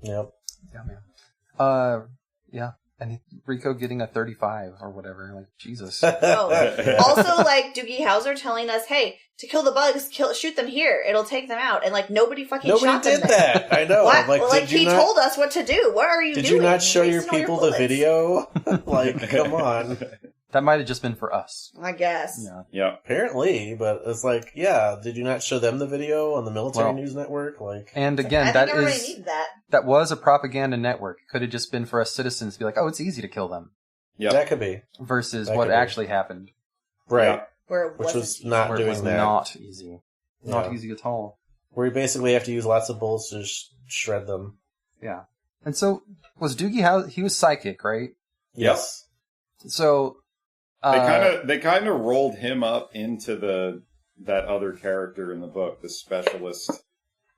Yep. Yeah, man. Yeah. And Rico getting a 35 or whatever. Like, Jesus. Oh. Also, like Doogie Howser telling us, "Hey, to kill the bugs, shoot them here. It'll take them out." And like nobody fucking Nobody shot them did there. that. I know. What? Like, Well, like did you he not? told us what to do. What are you Did doing? you not show your Wasting all people the bullets. video? Like, come on. That might have just been for us. I guess. Yeah. Yep. Apparently, but it's like, yeah. Did you not show them the video on the military Well, news network? Like, And I again, think that everybody is needs that. that was a propaganda network. It could have just been for us citizens to be like, oh, it's easy to kill them. Yep. that could be Versus That what could be. actually happened. right. Yeah. Where it Which wasn't. was not where it doing was that. not easy. Not Yeah. easy at all. Where you basically have to use lots of bullets to shred them. Yeah. And so, was Doogie he was psychic, right? Yes. So, They kind of rolled him up into that other character in the book, the specialist.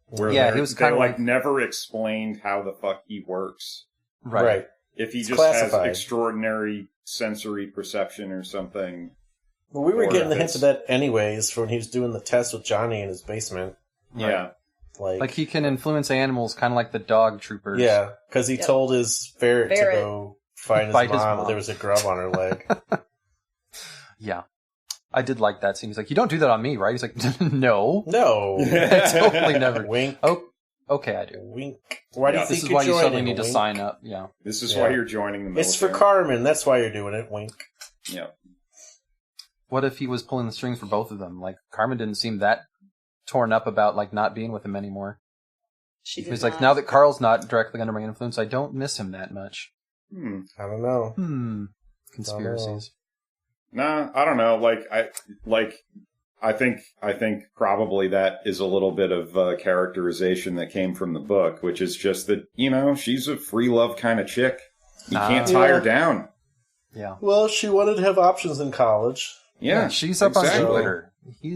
Where Yeah, he was they, kinda like like- never explained how the fuck he works. right. If he It's just classified. has extraordinary sensory perception or something. Well, we were Or getting the if hint of it's- that anyways from when he was doing the test with Johnny in his basement. Yeah. Like he can influence animals, kind of like the dog troopers. yeah, because he Yep. told his ferret to Ferret. go find his Fight his mom, mom. but there was a grub on her leg. Yeah. I did like that scene. He's like, you don't do that on me, right? He's like, no. No. I totally never. Wink. Oh, okay, I do. Wink. Why do you Yeah. think This is you're why you joining? suddenly need to Wink? sign up. Yeah. This is Yeah. why you're joining the military. It's for Carmen. That's why you're doing it. Wink. Yeah. What if he was pulling the strings for both of them? Like, Carmen didn't seem that torn up about, like, not being with him anymore. She did He's like, not. now that Carl's not directly under my influence, I don't miss him that much. I don't know. Conspiracies. Nah, I don't know. I think probably that is a little bit of characterization that came from the book, which is just that, she's a free love kind of chick. You can't tie her down. Yeah. Well, she wanted to have options in college. Yeah, she's up on Jupiter.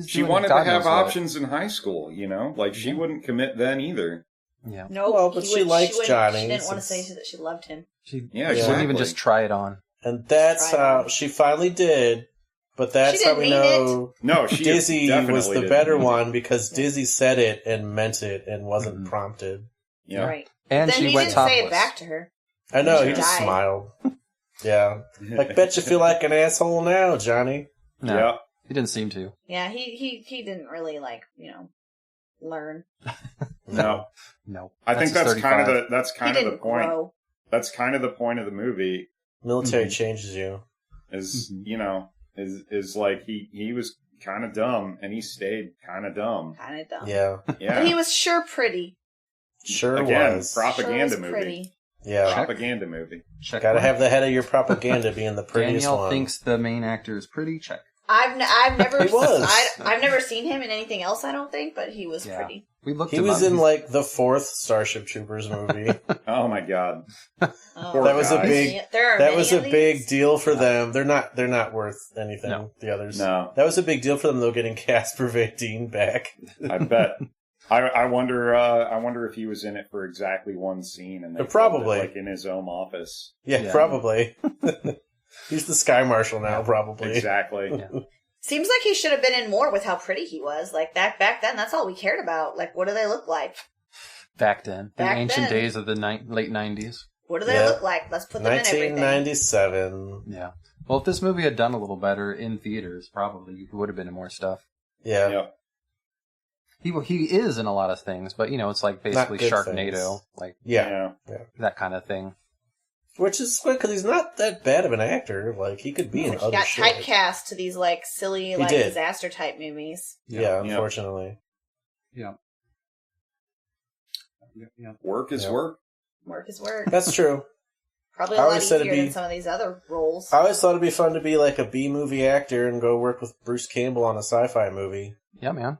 She wanted to have options in high school, like she wouldn't commit then either. Yeah. No, well, but she likes Johnny. She didn't want to say that she loved him. She wouldn't even just try it on. And that's how she finally did. But that's how we know Dizzy was the better one, because Dizzy said it and meant it and wasn't prompted. Yeah. Right. And then she went didn't topless. say it back to her. I know, he just smiled. Yeah. Like, bet you feel like an asshole now, Johnny. No, yeah. He didn't seem to. Yeah, he didn't really, learn. No. No. I think that's kind of the point. Grow. That's kind of the point of the movie. Military changes you. Is like he was kind of dumb and he stayed kind of dumb. Kind of dumb. Yeah. But he was sure pretty. Sure Again, was. propaganda sure was movie. Pretty. Yeah. Propaganda movie. Check. Gotta have the head of your propaganda being the prettiest Danielle one. thinks the main actor is pretty. Check. I've never He was. I've never seen him in anything else, I don't think, but he was pretty. We looked. He was in like the 4th Starship Troopers movie. Oh my god. Oh, that was a big big deal for them. They're not worth anything. No. The others. No. That was a big deal for them though, getting Casper Van Dien back. I bet. I wonder if he was in it for exactly one scene and they probably filmed it, in his own office. Yeah. Probably. He's the Sky Marshal now, probably. Exactly. Yeah. Seems like he should have been in more with how pretty he was. Like that back then, that's all we cared about. Like, what do they look like? Back then, in ancient days of the late 90s. What do they look like? Let's put them in everything. 1997. Yeah. Well, if this movie had done a little better in theaters, probably he would have been in more stuff. Yeah. Yep. He is in a lot of things, but it's like basically Sharknado, things. like that kind of thing. Which is good, because he's not that bad of an actor. Like, he could be in other shit. He got typecast to these, silly, disaster-type movies. Yeah, unfortunately. Yeah. Work is work. Work is work. That's true. Probably a lot easier than some of these other roles. I always thought it'd be fun to be, like, a B-movie actor and go work with Bruce Campbell on a sci-fi movie. Yeah, man.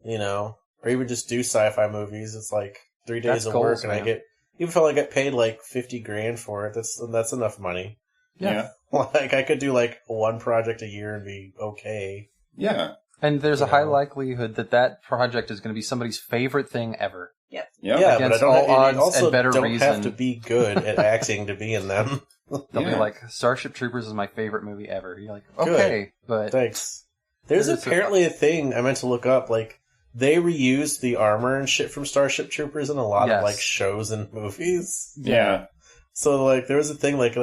Or even just do sci-fi movies. It's like 3 days of goals, work, and even if I only get paid like $50,000 for it, that's enough money. Yeah. Like, I could do like one project a year and be okay. Yeah. And there's a high likelihood that project is going to be somebody's favorite thing ever. Yep. Yeah, but I don't reason. have to be good at acting to be in them. They'll be like, Starship Troopers is my favorite movie ever. You're like, okay, but thanks. There's apparently a thing I meant to look up, like, they reused the armor and shit from Starship Troopers in a lot of, like, shows and movies. Yeah. So, like, there was a thing, like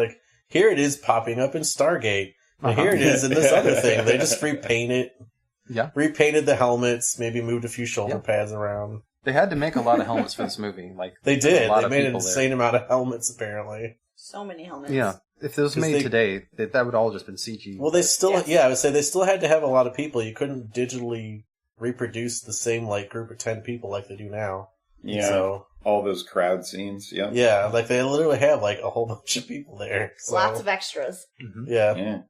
here it is popping up in Stargate. And here it is in this other thing. They just repaint it. Yeah. Repainted the helmets, maybe moved a few shoulder pads around. They had to make a lot of helmets for this movie. Like they did. They made an insane amount of helmets, apparently. So many helmets. Yeah. If it was made today, that would all just been CG. Well, they still, I would say they still had to have a lot of people. You couldn't digitally reproduce the same, like, group of 10 people like they do now. Yeah. So, all those crowd scenes, yeah. Yeah, like, they literally have, like, a whole bunch of people there. So. Lots of extras. Mm-hmm. Yeah.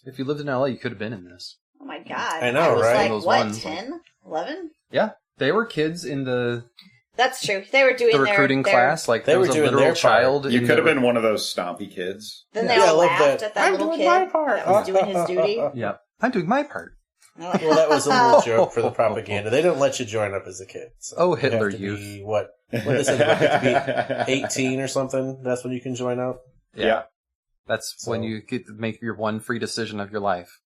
If you lived in LA, you could have been in this. Oh my god. I know, right? Like, what, 10? 11? Yeah. They were kids in the... That's true. They were doing the recruiting class. Like, they were doing a literal child. You could have been one of those stompy kids. Then they all laughed at that little kid that was doing his duty. Yeah. I'm doing my part. Well, that was a little joke for the propaganda. They didn't let you join up as a kid. So Hitler you Youth. What they said, you have to be 18 or something? That's when you can join up? Yeah. That's when you get to make your one free decision of your life.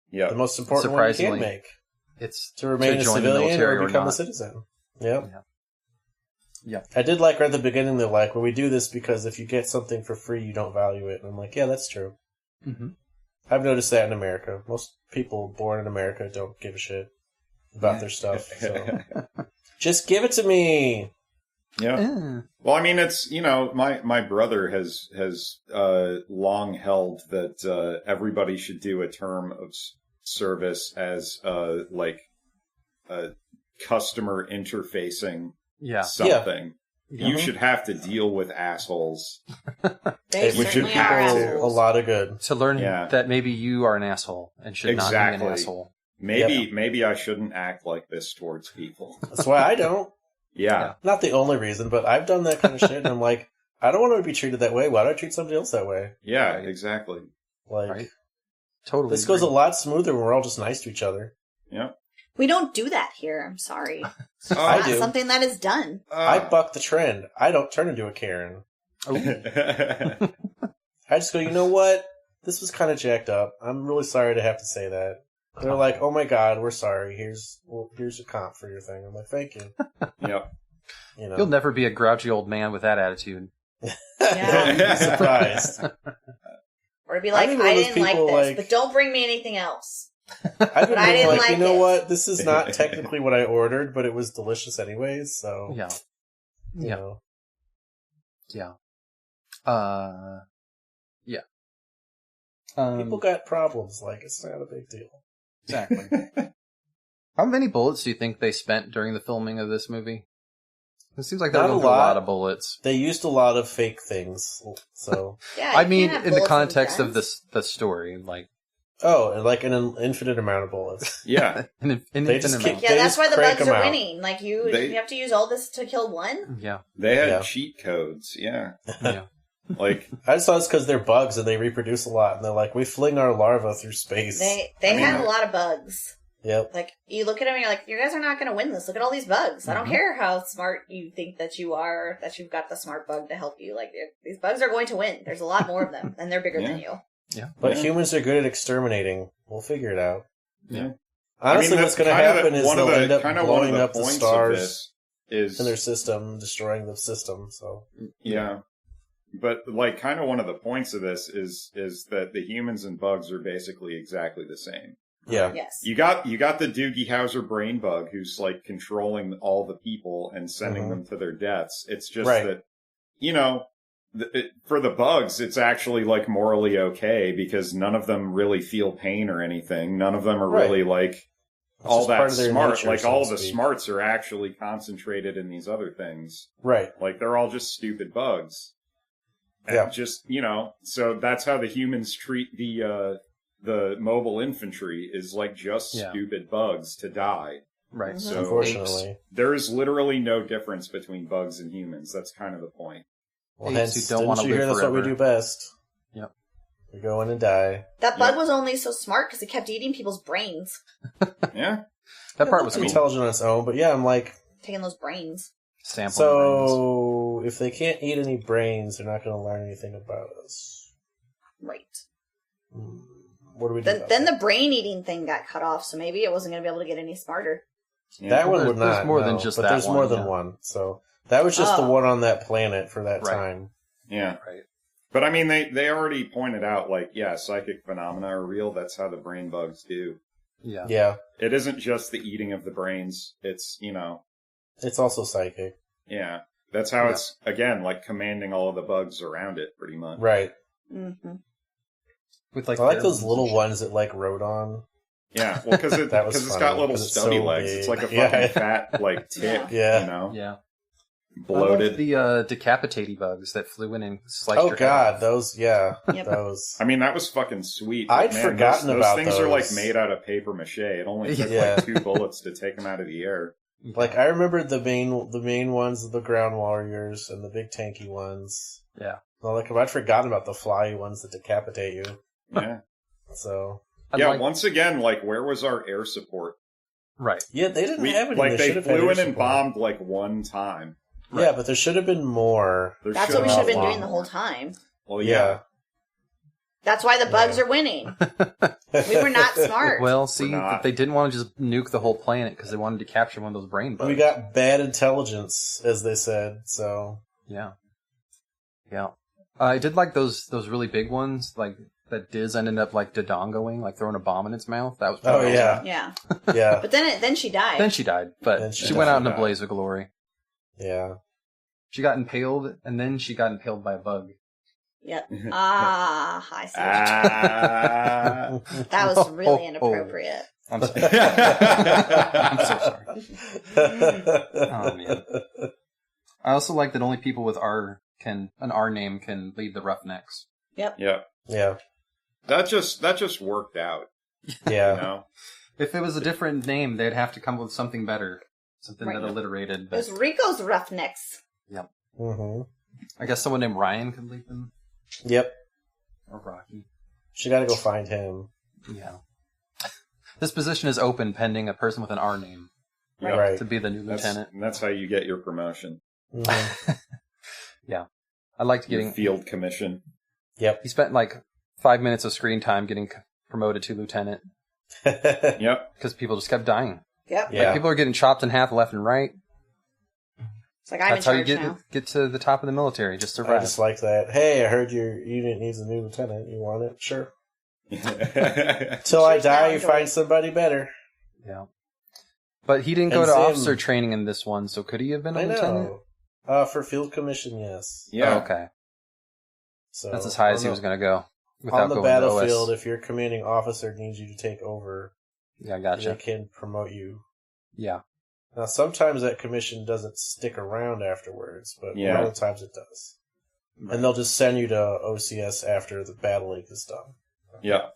Yeah. The most important one you can make. It's to remain a civilian or become a citizen. Yep. Yeah. I did like right at the beginning, they're like, well, we do this because if you get something for free, you don't value it. And I'm like, yeah, that's true. Mm-hmm. I've noticed that in America. Most people born in America don't give a shit about their stuff. So. Just give it to me. Yeah. Well, I mean, it's, my brother has long held that everybody should do a term of service as customer interfacing something. Yeah. You should have to deal with assholes. We should have a lot of good to learn that maybe you are an asshole and should not be an asshole. Maybe I shouldn't act like this towards people. That's why I don't. Yeah. Not the only reason, but I've done that kind of shit, and I'm like, I don't want to be treated that way. Why do I treat somebody else that way? Yeah, exactly. Like, right. Totally. This goes a lot smoother when we're all just nice to each other. Yeah. We don't do that here. I'm sorry. It's I not do. something that is done. I buck the trend. I don't turn into a Karen. Yeah. I just go, you know what? This was kind of jacked up. I'm really sorry to have to say that. They're like, oh my god, we're sorry. Here's your comp for your thing. I'm like, thank you. Yep. You know. You'll never be a grouchy old man with that attitude. Yeah. You'd be surprised. Or to be like, I didn't like this, like, but don't bring me anything else. I've been I didn't like you know it. what? This is not technically what I ordered, but it was delicious anyways, so... Yeah. You know. Yeah. Yeah. People got problems, like, it's not a big deal. Exactly. How many bullets do you think they spent during the filming of this movie? It seems like there were a lot of bullets. They used a lot of fake things, so... Yeah, I mean, in the context of the story, like... Oh, and like an infinite amount of bullets. Yeah. They just keep, yeah, that's why the bugs are out. winning. Like, you have to use all this to kill one? Yeah. They had cheat codes, yeah. Yeah. Like, I just thought it's because they're bugs and they reproduce a lot, and they're like, we fling our larvae through space. They have a lot of bugs. Yep. Like, you look at them and you're like, you guys are not going to win this. Look at all these bugs. I don't care how smart you think that you are, that you've got the smart bug to help you. Like, these bugs are going to win. There's a lot more of them, and they're bigger than you. Yeah. But humans are good at exterminating. We'll figure it out. Yeah. Honestly, what's going to happen is they'll end up blowing up the stars in their system, destroying the system, so... Yeah. But, like, kind of one of the points of this is that the humans and bugs are basically exactly the same. Yeah. Yes. You got the Doogie Howser brain bug who's, like, controlling all the people and sending them to their deaths. It's just that, you know, for the bugs, it's actually, like, morally okay because none of them really feel pain or anything. None of them are really, like, all that smart. Nature, like, so all the smarts are actually concentrated in these other things. Right. Like, they're all just stupid bugs. And just, you know, so that's how the humans treat the mobile infantry is like just stupid bugs to die. Right. So unfortunately, there is literally no difference between bugs and humans. That's kind of the point. Well, hence, don't want to live forever. That's what we do best. Yep. We go in and die. That bug was only so smart because it kept eating people's brains. Yeah. That part was intelligent on its own, but yeah, I'm like... Taking those brains. So, if they can't eat any brains, they're not going to learn anything about us. Right. What do we do? Then the brain eating thing got cut off, so maybe it wasn't going to be able to get any smarter. Yeah. That one would not. There's more than just that one. There's more than one. So that was just the one on that planet for that time. Yeah. Right. But I mean, they already pointed out, like, psychic phenomena are real. That's how the brain bugs do. Yeah. Yeah. It isn't just the eating of the brains. It's, you know. It's also psychic. Yeah. That's how it's, again, like commanding all of the bugs around it, pretty much. Right. Mm-hmm. With like I like those little ones that like rode on. Yeah, well, because it's got little stubby legs. Big. It's like a fucking fat, like, tick, you know? Yeah. Bloated. The decapitating bugs that flew in and sliced your head off. Those, those. I mean, that was fucking sweet. I'd forgotten about those. Those things are like made out of paper mache. It only took like 2 bullets to take them out of the air. Like, I remember the main ones, the ground warriors, and the big tanky ones. Yeah. Well, like, I'd forgotten about the flyy ones that decapitate you. Yeah. So. Yeah, once again, like, where was our air support? Right. Yeah, they didn't have any. Like, they flew in and bombed, like, one time. Right. Yeah, but there should have been more. That's what we should have been doing the whole time. Well, yeah. That's why the bugs are winning. We were not smart. Well, see, they didn't want to just nuke the whole planet because they wanted to capture one of those brain bugs. We got bad intelligence, as they said, so... Yeah. Yeah. I did like those really big ones, like, that Diz ended up, like, dodongoing, like, throwing a bomb in its mouth. That was pretty awesome. Yeah. Yeah. But then she died. Then she died, but she went out in a blaze of glory. Yeah. She got impaled, and then she got impaled by a bug. Yep. I see. That was really inappropriate. I'm sorry. I'm so sorry. Oh, man. I also like that only people with an R name can lead the Roughnecks. Yep. Yeah. Yeah. That just worked out. Yeah. You know? If it was a different name, they'd have to come up with something better. Something that alliterated. But... It was Rico's Roughnecks. Yep. Mm-hmm. I guess someone named Ryan could lead them. Yep. Or Rocky. She gotta go find him. Yeah. This position is open pending a person with an R name. Right. To be the new lieutenant. And that's how you get your promotion. Mm-hmm. Yeah. I liked getting... Your field commission. Yep. He spent like 5 minutes of screen time getting promoted to lieutenant. Yep. Because people just kept dying. Yep. Yeah. Like, people are getting chopped in half left and right. It's like, I'm in charge now. That's how you get to the top of the military, just survive. I just like that. Hey, I heard your unit needs a new lieutenant. You want it? Sure. Till I die, you find somebody better. Yeah. But he didn't go to officer training in this one, so could he have been a lieutenant? For field commission, yes. Yeah. Oh, okay. So that's as high as he was going to go. On the battlefield, if your commanding officer needs you to take over, gotcha. They can promote you. Yeah. Now, sometimes that commission doesn't stick around afterwards, but a lot of times it does. Right. And they'll just send you to OCS after the battle league is done. Yeah.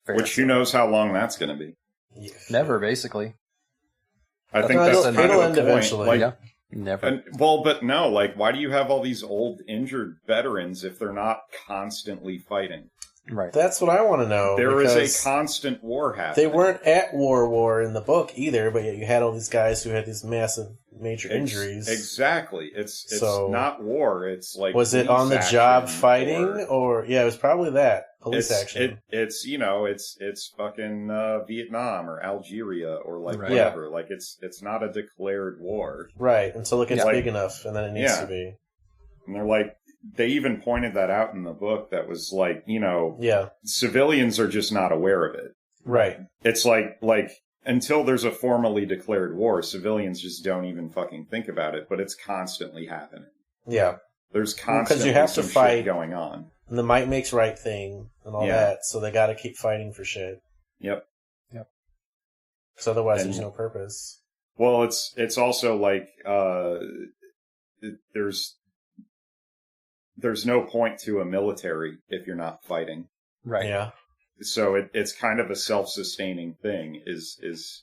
Which who knows how long that's going to be. Yeah. Never, basically. I think that's kind it'll of end the point. eventually. Like, yeah. Never. But no, like, why do you have all these old injured veterans if they're not constantly fighting? Right. That's what I want to know. There is a constant war happening. They weren't at war in the book either, but yet you had all these guys who had these massive major injuries. Exactly. It's not war. It's like, was it on the job fighting or it was probably that police action. It's fucking Vietnam or Algeria or like whatever. Like it's not a declared war. Right. Until it gets big enough and then it needs to be. And they're like, they even pointed that out in the book that was like, civilians are just not aware of it. Right. It's like until there's a formally declared war, civilians just don't even fucking think about it, but it's constantly happening. Yeah. There's constantly you have to fight shit going on. And the might makes right thing and all that, so they gotta keep fighting for shit. Yep. Because otherwise there's no purpose. Well, it's also like, there's no point to a military if you're not fighting. Right. Yeah. So it's kind of a self-sustaining thing is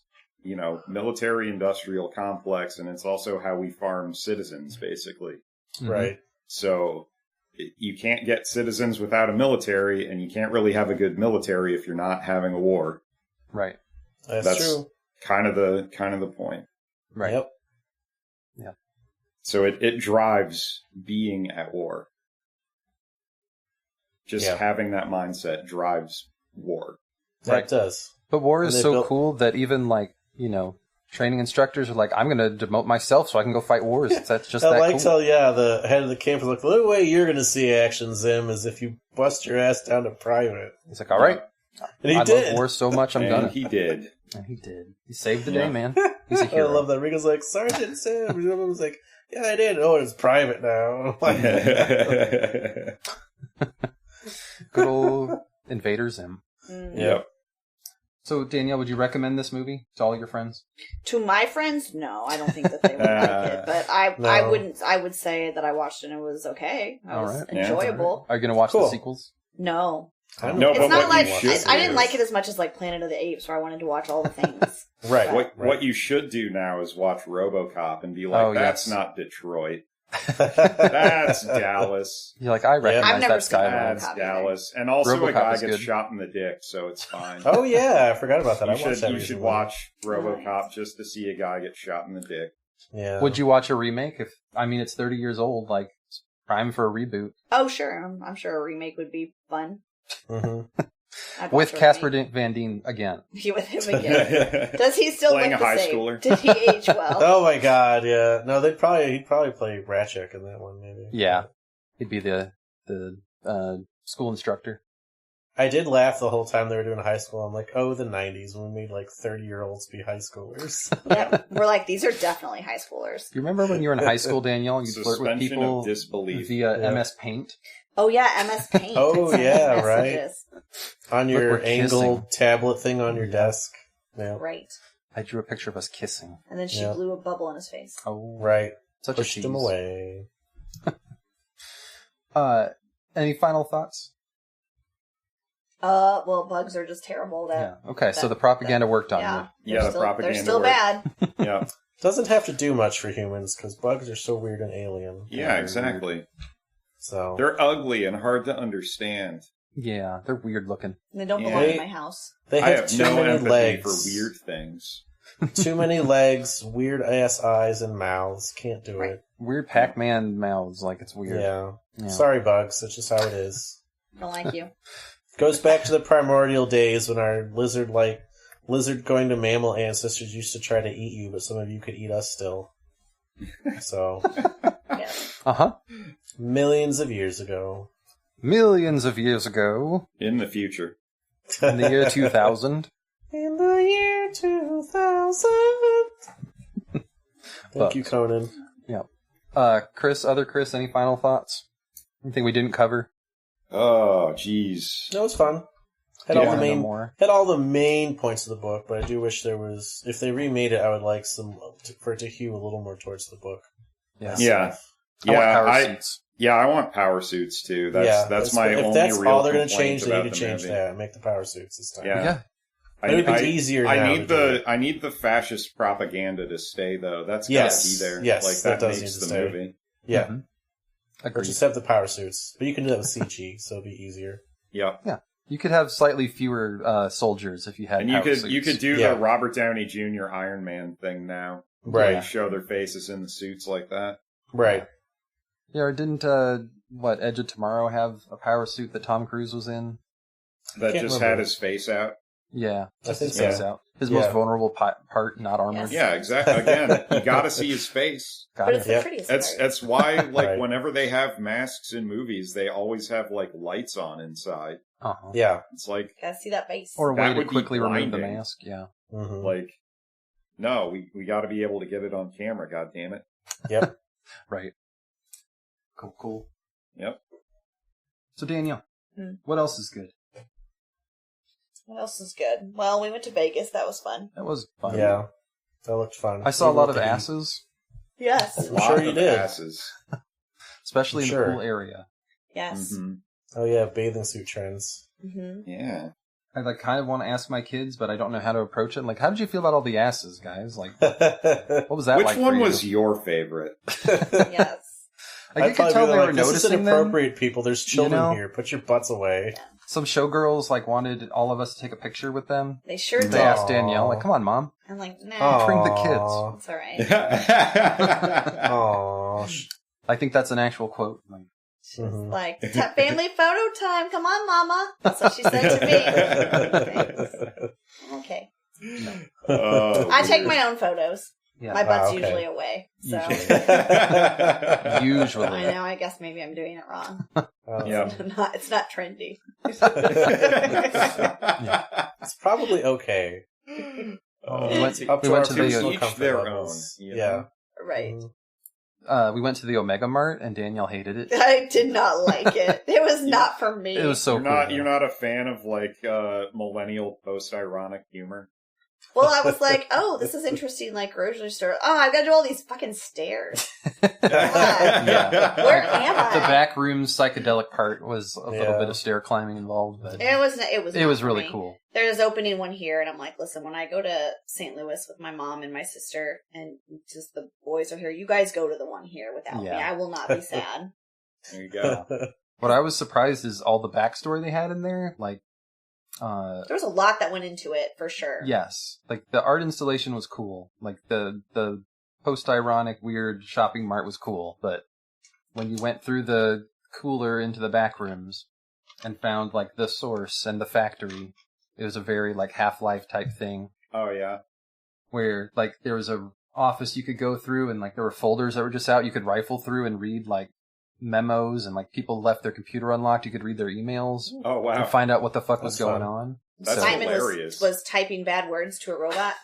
military industrial complex, and it's also how we farm citizens, basically. Right. So you can't get citizens without a military, and you can't really have a good military if you're not having a war. Right. That's true. Kind of the point. Right. Yep. Yeah. So it drives being at war. Just having that mindset drives war. That does. But war is so cool that even training instructors are like, I'm going to demote myself so I can go fight wars. That's just that cool. Till the head of the camp was like, the only way you're going to see action, Zim, is if you bust your ass down to private. He's like, all right. And he did. Love war so much, I'm gonna. He did. And he did. He saved the day, man. He's a hero. I love that. Rico's like, Sergeant Zim. And everyone was like, yeah, I did. Oh, it's private now. Good old Invader Zim. Yep. So, Danielle, would you recommend this movie to all your friends? To my friends, no. I don't think that they would like it. But I wouldn't. I would say that I watched it and it was okay. It was enjoyable. Are you going to watch the sequels? No. No, it's but not like I didn't like it as much as like Planet of the Apes, where I wanted to watch all the things. Right. What you should do now is watch RoboCop and be like, that's not Detroit. That's Dallas. You're like, I recognize that sky. That's Dallas. And also RoboCop a guy gets good. shot in the dick, so it's fine. Oh yeah, I forgot about that. You should watch RoboCop just to see a guy get shot in the dick. Yeah. Would you watch a remake? It's 30 years old, like it's prime for a reboot. Oh sure, I'm sure a remake would be fun. Mm-hmm. With Casper Van Dien again. With him again. Does he still playing look a high the same? schooler? Did he age well? Oh my god, yeah. No, he'd probably play Ratchek in that one, maybe. Yeah, he'd be the school instructor. I did laugh the whole time they were doing high school. I'm like, oh, the 90s when we made like 30-year-olds be high schoolers. Yeah, we're like, these are definitely high schoolers. You remember when you were in high school, Danielle, and you'd flirt with people via MS Paint? Oh yeah, MS Paint. Oh yeah, right. On your Look, angled tablet thing on your desk. Yeah. Right. I drew a picture of us kissing. And then she blew a bubble in his face. Oh, right. Pushed him away. Any final thoughts? Well, bugs are just terrible. Okay, so the propaganda worked on you. Yeah, the propaganda They're still worked. bad. Yeah. Doesn't have to do much for humans, because bugs are so weird and alien. Yeah, exactly. So they're ugly and hard to understand. Yeah, they're weird looking. And they don't belong in my house. They I have have too no many empathy legs. for weird things. Too many legs, weird ass eyes and mouths. Can't do it. Weird Pac-Man mouths, like it's weird. Yeah. Yeah. Sorry, bugs. That's just how it is. Don't like you. Goes back to the primordial days when our lizard going to mammal ancestors used to try to eat you, but some of you could eat us still. So. Yeah. Uh-huh. Millions of years ago. Millions of years ago. In the future. In the year 2000. In the year 2000. Thank you, Conan. Yeah. Chris, any final thoughts? Anything we didn't cover? Oh, jeez. No, it was fun. Had Do you all the wanna know main more? had all the main points of the book, but I do wish there was. If they remade it, I would like for it to hew a little more towards the book. Yeah. Yeah. I want power suits. Yeah, I want power suits too. That's my only if that's real all they're going to complaint change, they about need to the change movie. that and make the power suits this time. Yeah. It would be easier now I to do it. I need the fascist propaganda to stay though. That's gotta Yes. be there. Yes, like that that does makes need the to stay. movie. Yeah. Mhm. Or Agreed. just have the power suits. But you can do that with CG, so it'll be easier. Yep. Yeah. You could have slightly fewer soldiers if you had And power you suits. could do Yeah. the Robert Downey Jr. Iron Man thing now. Right. Like, show their faces in the suits like that. Right. Yeah, or didn't, Edge of Tomorrow have a power suit that Tom Cruise was in? That Can't just remember. had his face out. Yeah. I Just think his face so. out. His Yeah. most vulnerable part, not armored. Yes. Yeah, exactly. Again, you gotta see his face. Got But it. it's the Yep. prettiest That's part. that's why, like, Right. whenever they have masks in movies, they always have, like, lights on inside. Uh-huh. Yeah. It's like, Gotta see that face. Or a That way to would be quickly remove the blinding. mask, yeah. Mm-hmm. like, no, we gotta be able to get it on camera, God damn it. Yep. Right. Cool. Yep. So, Danielle, Hmm. what else is good? What else is good? Well, we went to Vegas. That was fun. That was fun. Yeah. That looked fun. I saw a Even lot with of the- asses, Yes. I'm Lot sure you of did. asses. especially in Sure. the pool area. Yes. hmm Oh yeah, bathing suit trends. Mm-hmm. Yeah. I kind of want to ask my kids, but I don't know how to approach it. Like, how did you feel about all the asses, guys? Like, what was that Which like for one you? was your favorite? Yes. I could tell they were this is noticing them. inappropriate, people. There's children know? here. Put your butts away. Some showgirls like wanted all of us to take a picture with them. They sure They did. asked Danielle, like, "Come on, mom, I'm like, nah. bring the kids." Aw. It's alright. Aw. I think that's an actual quote. Like, She's Mhm. like, family photo time. Come on, mama. That's what she said to me. Okay. Oh, I take weird. my own photos. yeah, My butt's okay. usually away. So usually. I know. I guess maybe I'm doing it wrong. Yeah. It's not trendy. It's probably okay. We went Up we to went our to the personal each comfort their levels. own, you Yeah. know? Right. we went to the Omega Mart, and Danielle hated it. I did not like it. It was not for me. It was so cool. You're not a fan of like millennial post-ironic humor. Well, I was like, oh, this is interesting, like grocery store. Oh, I've got to do all these fucking stairs. Yeah. Where am I? The back room psychedelic part was a little Yeah. bit of stair climbing involved, but It was not really for me. cool. There's opening one here, and I'm like, listen, when I go to St. Louis with my mom and my sister, and just the boys are here, you guys go to the one here without me. Yeah. I will not be sad. There you go. What I was surprised is all the backstory they had in there. Like, There was a lot that went into it, for sure. yes, like the art installation was cool. Like the post-ironic weird shopping mart was cool, but when you went through the cooler into the back rooms and found like the source and the factory, it was a very like Half-Life type thing Oh yeah. where like there was a office you could go through and like there were folders that were just out. You could rifle through and read like memos, and like people left their computer unlocked. You could read their emails Oh wow. and find out what the fuck was That's going fun. on. That's So- fine. Simon hilarious. was typing bad words to a robot.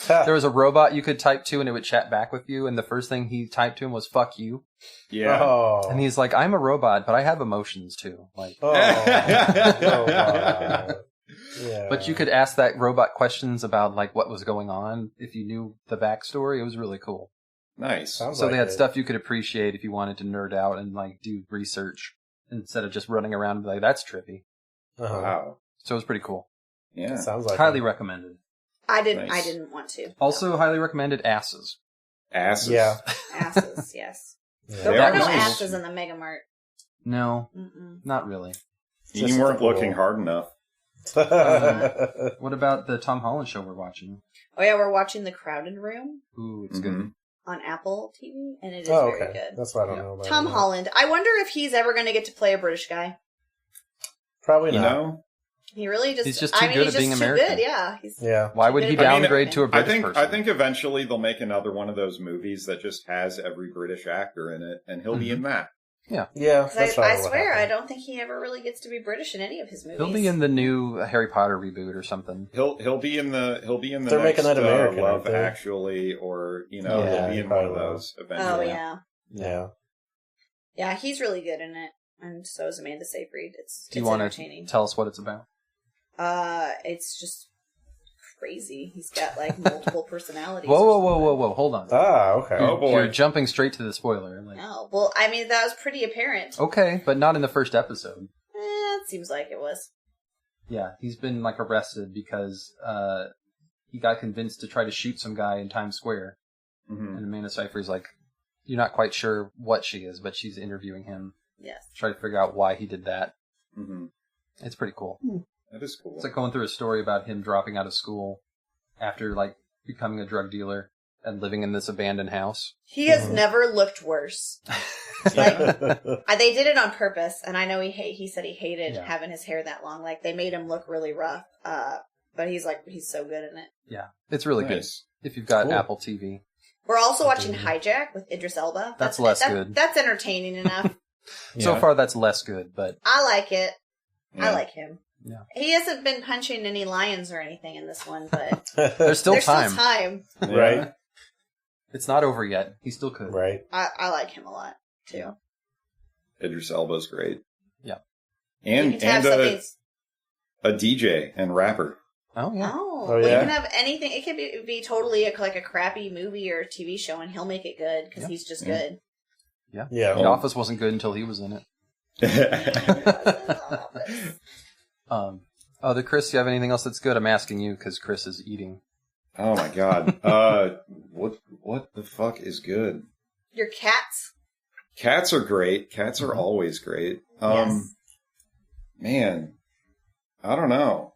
there was a robot you could type to and it would chat back with you, and the first thing he typed to him was "fuck you," Yeah. Oh. and he's like, "I'm a robot, but I have emotions too." Like, Oh. Robot. Yeah. but you could ask that robot questions about like what was going on if you knew the backstory. It was really cool. Nice. Sounds So like they had it. stuff you could appreciate if you wanted to nerd out and like do research instead of just running around and be like, "That's trippy." Uh-huh. Wow. So it was pretty cool. Yeah. Sounds like Highly recommended. I didn't want to. Also highly recommended Asses. Asses. Yeah. Asses, yes. Yeah. There were no nice. asses in the Mega Mart. No, Mm-mm. not really. You weren't looking hard enough. What about the Tom Holland show we're watching? Oh yeah, we're watching The Crowded Room Ooh, it's good. on Apple TV, and it is Oh, very okay. good. That's why I don't know about Tom it. Holland. I wonder if he's ever going to get to play a British guy. Probably You not. know? He really just. He's just too good at being too American. Good, yeah. Yeah. Why would he downgrade to a British person? I think eventually they'll make another one of those movies that just has every British actor in it, and he'll be in that. Yeah. Yeah. I That's probably what swear, I happened. don't think he ever really gets to be British in any of his movies. He'll be in the new Harry Potter reboot or something. He'll be in the They're next making that American, Love aren't they? Actually, or Yeah, he'll be in one of probably will. those eventually. Oh yeah, Yeah. yeah. He's really good in it, and so is Amanda Seyfried. It's Do you want to entertaining. tell us what it's about? It's just crazy. He's got like multiple personalities. Whoa! Hold on. Ah, okay. Oh, boy. You're jumping straight to the spoiler. Like, No, well, I mean that was pretty apparent. okay, but not in the first episode. It seems like it was. Yeah, he's been like arrested because he got convinced to try to shoot some guy in Times Square, Mhm. and Amanda Seyfried's like, you're not quite sure what she is, but she's interviewing him Yes. to try to figure out why he did that. Mhm. It's pretty cool. That is cool. It's like going through a story about him dropping out of school after like becoming a drug dealer and living in this abandoned house. He has never looked worse. Like they did it on purpose, and I know he said he hated having his hair that long. Like they made him look really rough. But he's so good in it. Yeah, it's really Nice. good if you've got Cool. Apple TV. We're also watching Hijack with Idris Elba. That's less good. That's entertaining enough. So Yeah. far, that's less good, but I like it. Yeah. I like him. Yeah. He hasn't been punching any lions or anything in this one, but there's still there's time. still time. Right. It's not over yet. He still could. Right. I like him a lot too. Idris Elba's great. Yeah. And You can have something. a DJ and rapper. Oh yeah. Oh, Oh, well, you yeah? can have anything. It could be totally like a crappy movie or TV show, and he'll make it good because he's just good. Yeah. Yeah. The Office wasn't good until he was in it. Other Chris, do you have anything else that's good? I'm asking you because Chris is eating. Oh my god. What the fuck is good? Your cats. Cats are great. Cats are always great. Yes. Man, I don't know.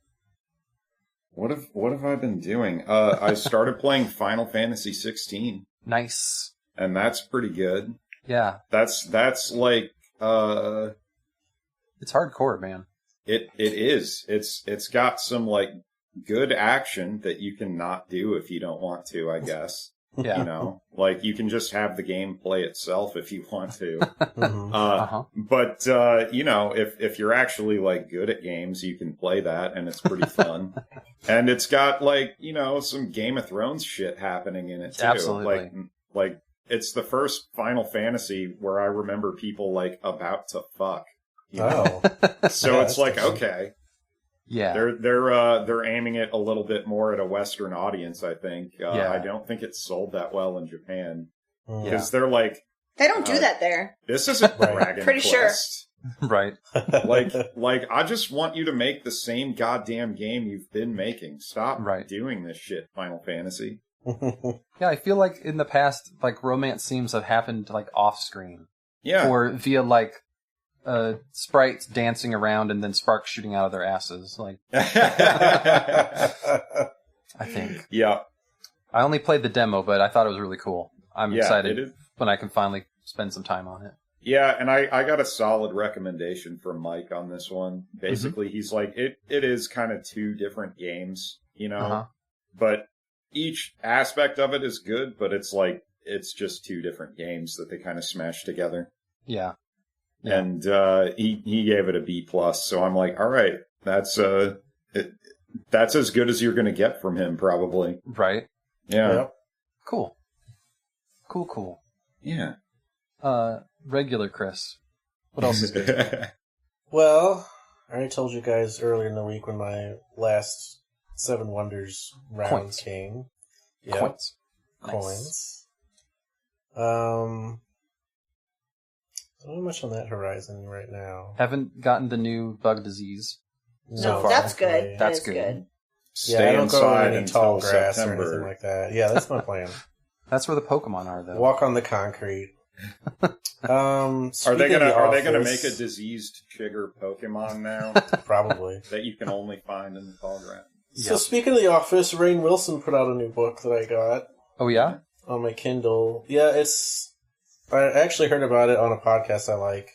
What have I been doing? I started playing Final Fantasy 16, Nice. and that's pretty good. Yeah. That's like It's hardcore, man. it is. It's got some like good action that you can not do if you don't want to, I guess. Yeah. You know, like you can just have the game play itself if you want to. Mhm. But you know, if you're actually like good at games, you can play that, and it's pretty fun. And it's got like some Game of Thrones shit happening in it too. Absolutely. Like it's the first Final Fantasy where I remember people like about to fuck. You know? Oh. So Yeah, it's that's like interesting. okay, Yeah. they're aiming it a little bit more at a Western audience. I think. Yeah. I don't think it's sold that well in Japan Mm. because they're like, They don't do that there. this isn't Right. Dragon Pretty sure. Quest. Right. Like I just want you to make the same goddamn game you've been making. Stop Right. doing this shit, Final Fantasy. Yeah, I feel like in the past, like romance seems to have happened like off screen Yeah. or via like sprites dancing around and then sparks shooting out of their asses. Like I think Yeah. I only played the demo, but I thought it was really cool. I'm Yeah, excited it is. when I can finally spend some time on it. Yeah, and I got a solid recommendation from Mike on this one. Basically, he's like, it is kind of two different games, Uh-huh. but each aspect of it is good, but it's like, it's just two different games that they kind of smashed together. Yeah. And he gave it a B+, so I'm like, all right, that's as good as you're going to get from him, probably. Right. Yeah. Yep. Cool. Cool. Yeah. Regular Chris. What else is good? Well, I already told you guys earlier in the week when my last Seven Wonders round Coins. came. Yep. Coins. Nice. Coins. Not much on that horizon right now. Haven't gotten the new bug disease. No, that's good. That's good. Stay I don't go inside in any until tall grass September. or anything like that. Yeah, that's my plan. That's where the Pokemon are, though. Walk on the concrete. Are they gonna make a diseased sugar Pokemon now? Probably. That you can only find in the tall grass. So speaking of The Office, Rainn Wilson put out a new book that I got. Oh, yeah? On my Kindle. Yeah, I actually heard about it on a podcast I like.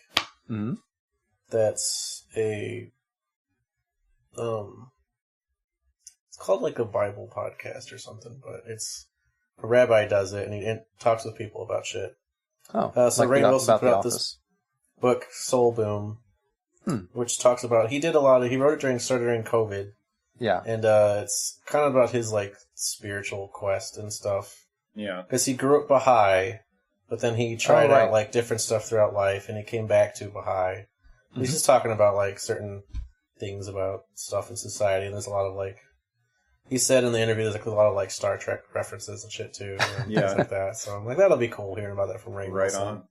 Mm-hmm. That's it's called like a Bible podcast or something, but it's a rabbi does it and he talks with people about shit. Oh, so Rainn Wilson put out this book, Soul Boom, which talks about he wrote it started during COVID. Yeah, and it's kind of about his like spiritual quest and stuff. Yeah, because he grew up Baha'i, but then he tried out like different stuff throughout life, and he came back to Baha'i. Mm-hmm. He's just talking about like certain things about stuff in society, and there's a lot of like he said in the interview there's like a lot of like Star Trek references and shit too, and things like that. So I'm like, that'll be cool hearing about that from Rainn Wilson. Right on.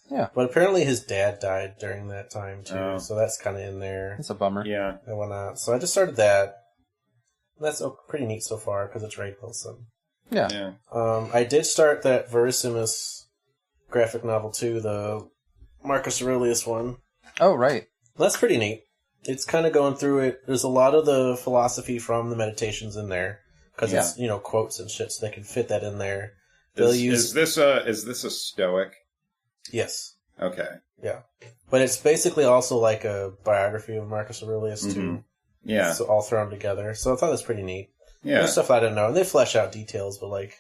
Yeah, but apparently his dad died during that time too, so that's kind of in there. It's a bummer. Yeah, and whatnot. So I just started that. That's pretty neat so far because it's Rainn Wilson. Yeah. I did start that Verisimus graphic novel too, the Marcus Aurelius one. Oh, right. That's pretty neat. It's kind of going through it. There's a lot of the philosophy from the Meditations in there because it's quotes and shit, so they can fit that in there. Is this a Stoic? Yes. Okay. Yeah, but it's basically also like a biography of Marcus Aurelius too. Yeah. So all thrown together. So I thought that was pretty neat. Yeah. There's stuff I didn't know. And they flesh out details, but like,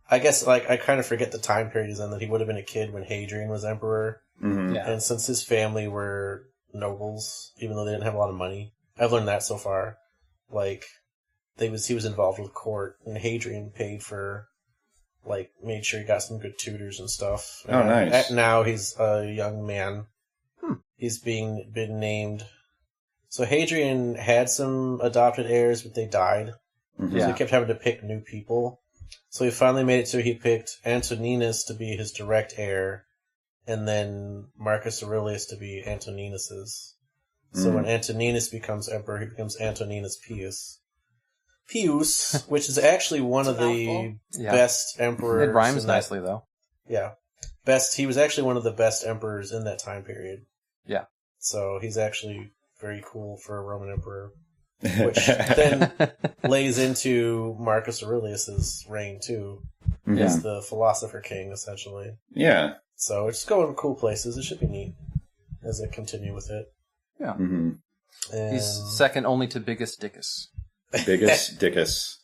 I guess like I kind of forget the time period he's in, that he would have been a kid when Hadrian was emperor. Mm-hmm. Yeah. And since his family were nobles, even though they didn't have a lot of money, I've learned that so far. Like, he was involved with court, and Hadrian paid for, like, made sure he got some good tutors and stuff. Oh, nice. Now he's a young man. He's been named. So Hadrian had some adopted heirs, but they died. Mm-hmm. So he kept having to pick new people. So he finally made it so he picked Antoninus to be his direct heir, and then Marcus Aurelius to be Antoninus's. So when Antoninus becomes emperor, he becomes Antoninus Pius. Pius, which is actually one of the best emperors. It rhymes nicely, though. Yeah. He was actually one of the best emperors in that time period. Yeah. So he's actually very cool for a Roman emperor, which then lays into Marcus Aurelius's reign too. He's the philosopher king, essentially. Yeah. So it's going cool places. It should be neat as they continue with it. Yeah. Mm-hmm. He's second only to Biggest Dickus. Biggest Dickus.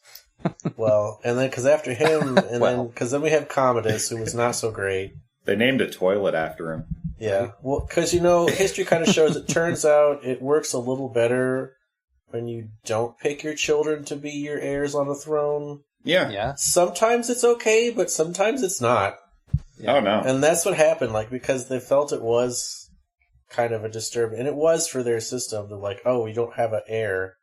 Well, and then because after him, and then we have Commodus, who was not so great. They named a toilet after him. Yeah, well, because, history kind of shows it turns out it works a little better when you don't pick your children to be your heirs on the throne. Yeah. Sometimes it's okay, but sometimes it's not. Yeah. Oh, no. And that's what happened, because they felt it was kind of a disturbing, and it was for their system. They're like, oh, we don't have an heir,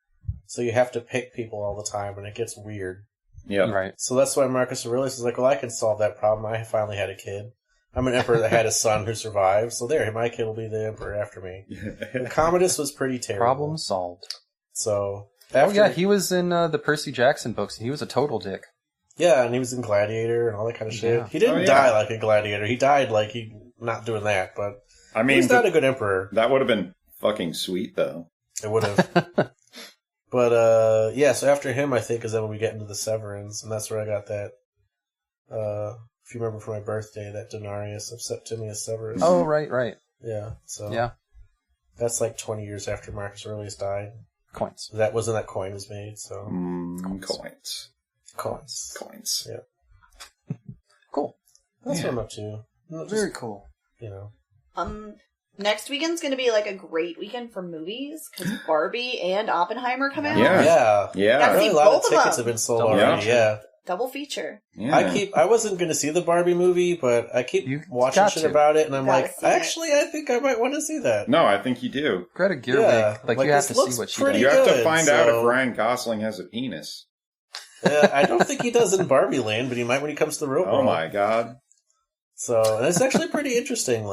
so you have to pick people all the time, and it gets weird. Yeah. Right. So that's why Marcus Aurelius is like, well, I can solve that problem. I finally had a kid. I'm an emperor that had a son who survived, so there, my kid will be the emperor after me. And Commodus was pretty terrible. Problem solved. So, he was in the Percy Jackson books, and he was a total dick. Yeah, and he was in Gladiator and all that kind of shit. Yeah. He didn't die like a gladiator. He died like he not doing that, but I mean, he's not a good emperor. That would have been fucking sweet, though. It would have. But, so after him, I think, is then when we get into the Severins, and that's where I got that, if you remember for my birthday, that Denarius of Septimius Severus. Oh, right. Yeah, so. Yeah. That's like 20 years after Marcus Aurelius died. Coins. That wasn't that coin was made, so. Coins. Yeah. Cool. That's what I'm up to. Very cool. Next weekend's going to be like a great weekend for movies because Barbie and Oppenheimer come out. Yeah. Really, a lot of tickets have been sold already. Yeah. Double feature. Yeah. I wasn't going to see the Barbie movie, but I keep watching shit about it, and I'm like, actually, I think I might want to see that. No, I think you do. Greta Gerwig, you have to see what she does. You have to find out if Ryan Gosling has a penis. I don't think he does in Barbie Land, but he might when he comes to the real world. Oh my god. So, and it's actually pretty interesting,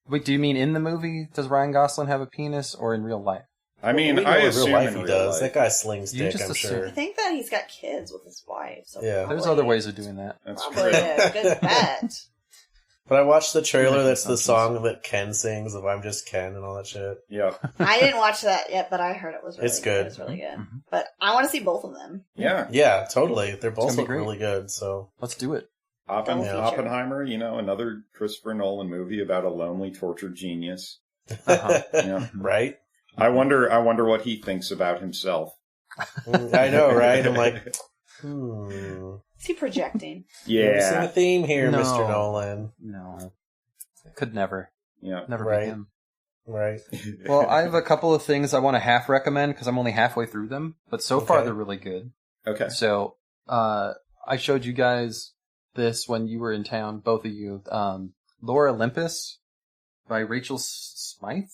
Wait, do you mean in the movie, does Ryan Gosling have a penis, or in real life? I mean, we know I in assume real life in he real does. life. That guy slings You dick, just I'm assume. sure. I think that he's got kids with his wife. So Yeah. There's other ways of doing that. That's probably true. a good bet. But I watched the trailer. Making That's the assumptions. song that Ken sings of "I'm Just Ken" and all that shit. Yeah. I didn't watch that yet, but I heard it was really It's good. It was really good. Mhm. But I want to see both of them. Yeah. Yeah, totally. They're both gonna be look great. really good. So Let's do it. Double feature. Oppenheimer, another Christopher Nolan movie about a lonely, tortured genius. Uh-huh. Yeah. right? I wonder what he thinks about himself. I know, right? I'm like, Is he projecting? Noticing a Yeah. theme here, No. Mr. Nolan. No. Could never. Yeah. Never Right. be him. Right? Well, I have a couple of things I want to half recommend because I'm only halfway through them, but so far Okay. they're really good. Okay. So, I showed you guys this when you were in town, both of you. Laura Olympus by Rachel Smythe.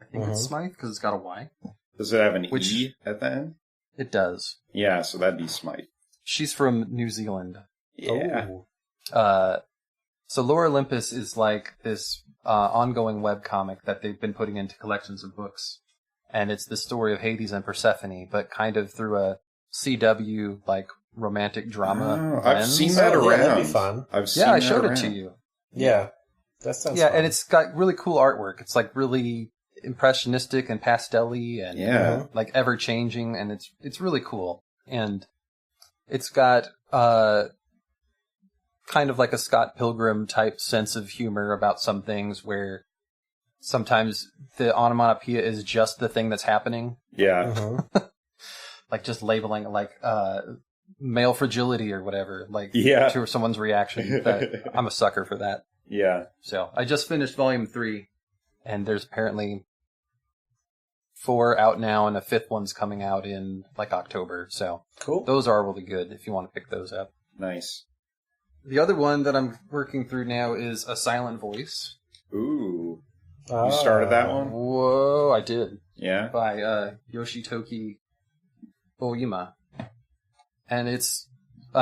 I think it's Smythe because it's got a Y. Does it have an Which- E at the end? It does. Yeah, so that'd be Smite. She's from New Zealand. Yeah. Oh. So Laura Olympus is like this ongoing webcomic that they've been putting into collections of books. And it's the story of Hades and Persephone, but kind of through a CW, like, romantic drama Oh, I've lens. seen that Oh, yeah, around. that'd be fun. I've seen Yeah, I that showed around. it to you. Yeah. That sounds Yeah, fun. and it's got really cool artwork. It's like really impressionistic and pastel-y and Yeah. like ever changing, and it's really cool. And it's got kind of like a Scott Pilgrim type sense of humor about some things where sometimes the onomatopoeia is just the thing that's happening. Yeah. Mhm. Like just labeling it like male fragility or whatever, like Yeah. to someone's reaction. I'm a sucker for that. Yeah. So I just finished volume 3, and there's apparently 4 out now, and a 5th one's coming out in like October. So Cool. those are really good if you want to pick those up. Nice. The other one that I'm working through now is A Silent Voice. Ooh. You started that one? Whoa, I did. Yeah. By Yoshitoki Oyama. And it's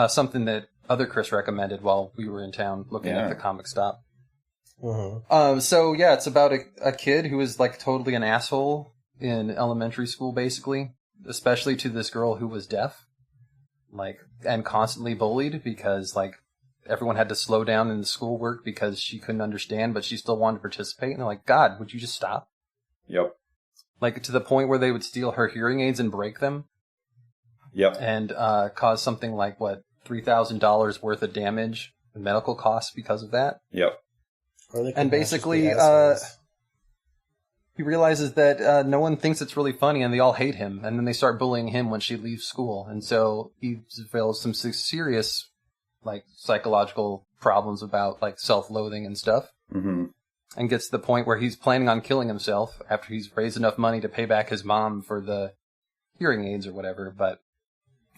something that other Chris recommended while we were in town looking Yeah. at the comic stop. Mhm. So yeah, it's about a kid who is like totally an asshole in elementary school, basically, especially to this girl who was deaf, like, and constantly bullied because like everyone had to slow down in the schoolwork because she couldn't understand, but she still wanted to participate. And they're like, God, would you just stop? Yep. Like to the point where they would steal her hearing aids and break them Yep. and cause something like what $3,000 worth of damage and medical costs because of that. Yep. Or they could And not just basically, be assholes. He realizes that no one thinks it's really funny and they all hate him. And then they start bullying him when she leaves school. And so he develops some serious, like, psychological problems about, like, self-loathing and stuff. Mm-hmm. And gets to the point where he's planning on killing himself after he's raised enough money to pay back his mom for the hearing aids or whatever, but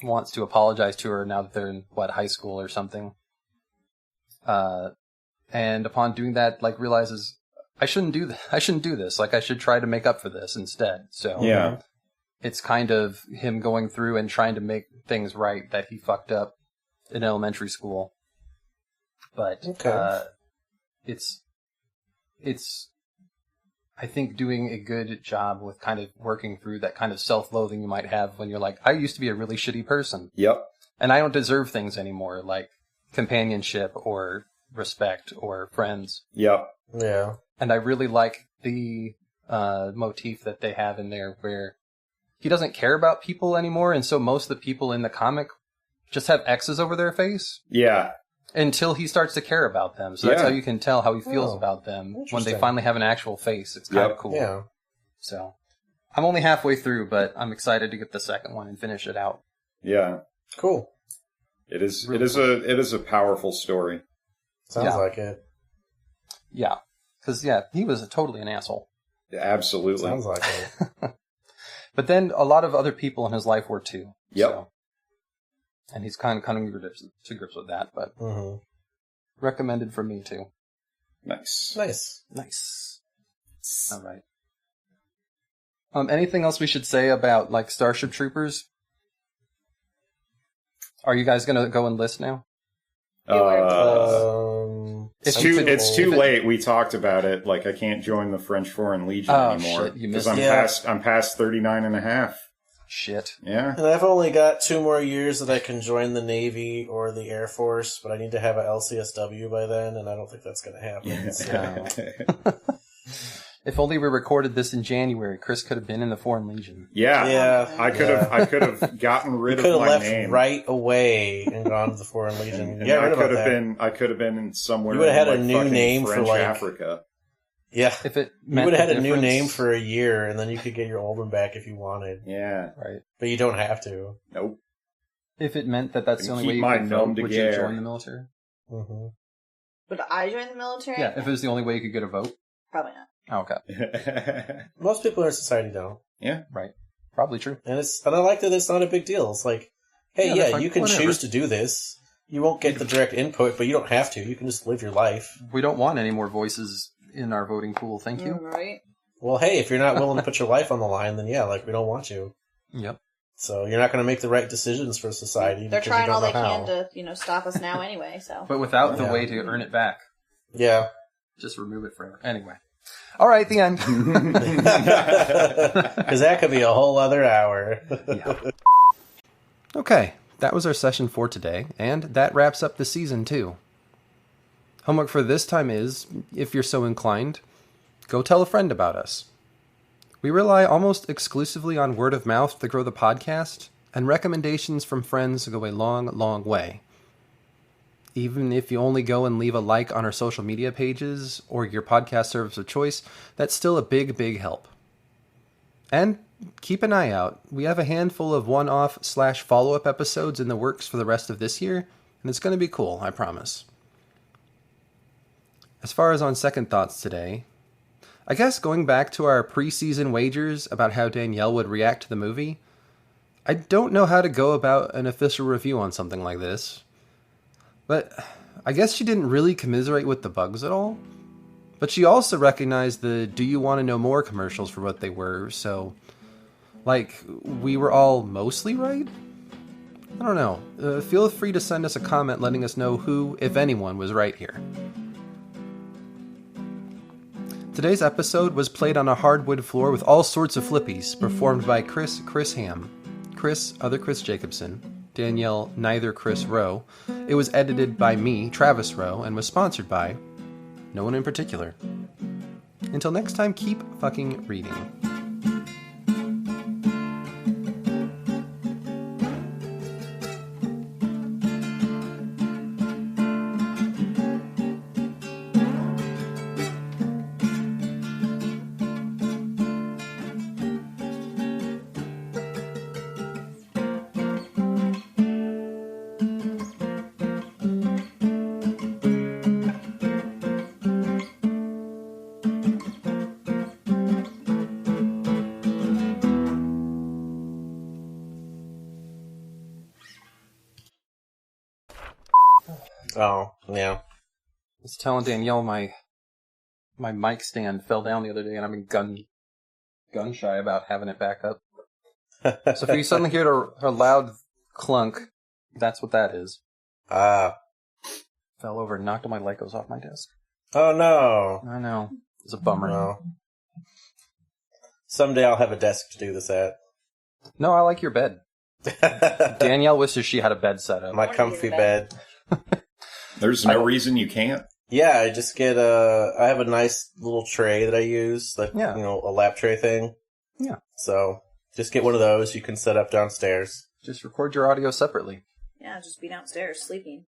wants to apologize to her now that they're in, high school or something. And upon doing that, like, realizes, I shouldn't do this. Like, I should try to make up for this instead. So Yeah. it's kind of him going through and trying to make things right that he fucked up in elementary school. But Okay. it's I think doing a good job with kind of working through that kind of self-loathing you might have when you're like, I used to be a really shitty person. Yep. And I don't deserve things anymore, like companionship or respect or friends. Yep. Yeah. And I really like the motif that they have in there where he doesn't care about people anymore, and so most of the people in the comic just have X's over their face Yeah. until he starts to care about them. So that's Yeah. how you can tell how he feels Oh, about them when they interesting. finally have an actual face. It's kind Yep. of cool. Yeah. So I'm only halfway through, but I'm excited to get the second one and finish it out. Yeah. Cool. It is. Really It is a powerful story. Sounds Yeah. like it. Yeah. Because, yeah, he was totally an asshole. Absolutely. Sounds like it. But then a lot of other people in his life were too. Yep. So. And he's kind of coming to grips with that, but Mm-hmm. recommended for me too. Nice. Nice. Nice. All right. Anything else we should say about like Starship Troopers? Are you guys gonna go and list now? Uh, It's too late. We talked about it. Like, I can't join the French Foreign Legion anymore. Shit, you missed because I'm past 39 and a half. Shit. Yeah. And I've only got 2 more years that I can join the Navy or the Air Force, but I need to have a LCSW by then, and I don't think that's going to happen. So. If only we recorded this in January, Chris could have been in the Foreign Legion. Yeah. I could have gotten rid of my left name right away and gone to the Foreign Legion. and I could have been in somewhere. You would have had in, a new name French for Africa. Yeah. If it you would have had a new name for a year, and then you could get your old one back if you wanted. Yeah. Right. But you don't have to. Nope. If it meant that that's the only way you could vote, would you join the military? Mm-hmm. Would I join the military? Yeah, if it was the only way you could get a vote. Probably not. Oh, okay. Most people in our society don't. Yeah. Right. Probably true. And I like that it's not a big deal. It's like, hey, you can choose to do this. You won't get the direct input, but you don't have to. You can just live your life. We don't want any more voices in our voting pool, thank you. Right. Well, hey, if you're not willing to put your life on the line, then yeah, we don't want you. Yep. So you're not going to make the right decisions for society. They're trying all they can to stop us now anyway, so. But without the way to earn it back. Yeah. Just remove it forever. Anyway. All right, the end. Because that could be a whole other hour. Yeah. Okay, that was our session for today, and that wraps up the season too. Homework for this time is, if you're so inclined, go tell a friend about us. We rely almost exclusively on word of mouth to grow the podcast, and recommendations from friends go a long, long way. Even if you only go and leave a like on our social media pages or your podcast service of choice, that's still a big, big help. And keep an eye out. We have a handful of one-off/follow-up episodes in the works for the rest of this year, and it's going to be cool, I promise. As far as on second thoughts today, I guess going back to our preseason wagers about how Danielle would react to the movie, I don't know how to go about an official review on something like this. But I guess she didn't really commiserate with the bugs at all. But she also recognized the "do you want to know more" commercials for what they were, so... we were all mostly right? I don't know. Feel free to send us a comment letting us know who, if anyone, was right here. Today's episode was played on a hardwood floor with all sorts of flippies, performed by Chris Ham, Chris, other Chris Jacobson, Danielle, neither Chris Rowe. It was edited by me, Travis Rowe, and was sponsored by no one in particular. Until next time, keep fucking reading. Oh, yeah. I was telling Danielle my mic stand fell down the other day, and I'm gun shy about having it back up. So if you suddenly hear a loud clunk, that's what that is. Fell over and knocked all my Legos off my desk. Oh, no. I know. It's a bummer. No. Someday I'll have a desk to do this at. No, I like your bed. Danielle wishes she had a bed set up. My comfy bed. There's no reason you can't. Yeah, I just get I have a nice little tray that I use, a lap tray thing. Yeah. So, just get one of those you can set up downstairs. Just record your audio separately. Yeah, just be downstairs sleeping.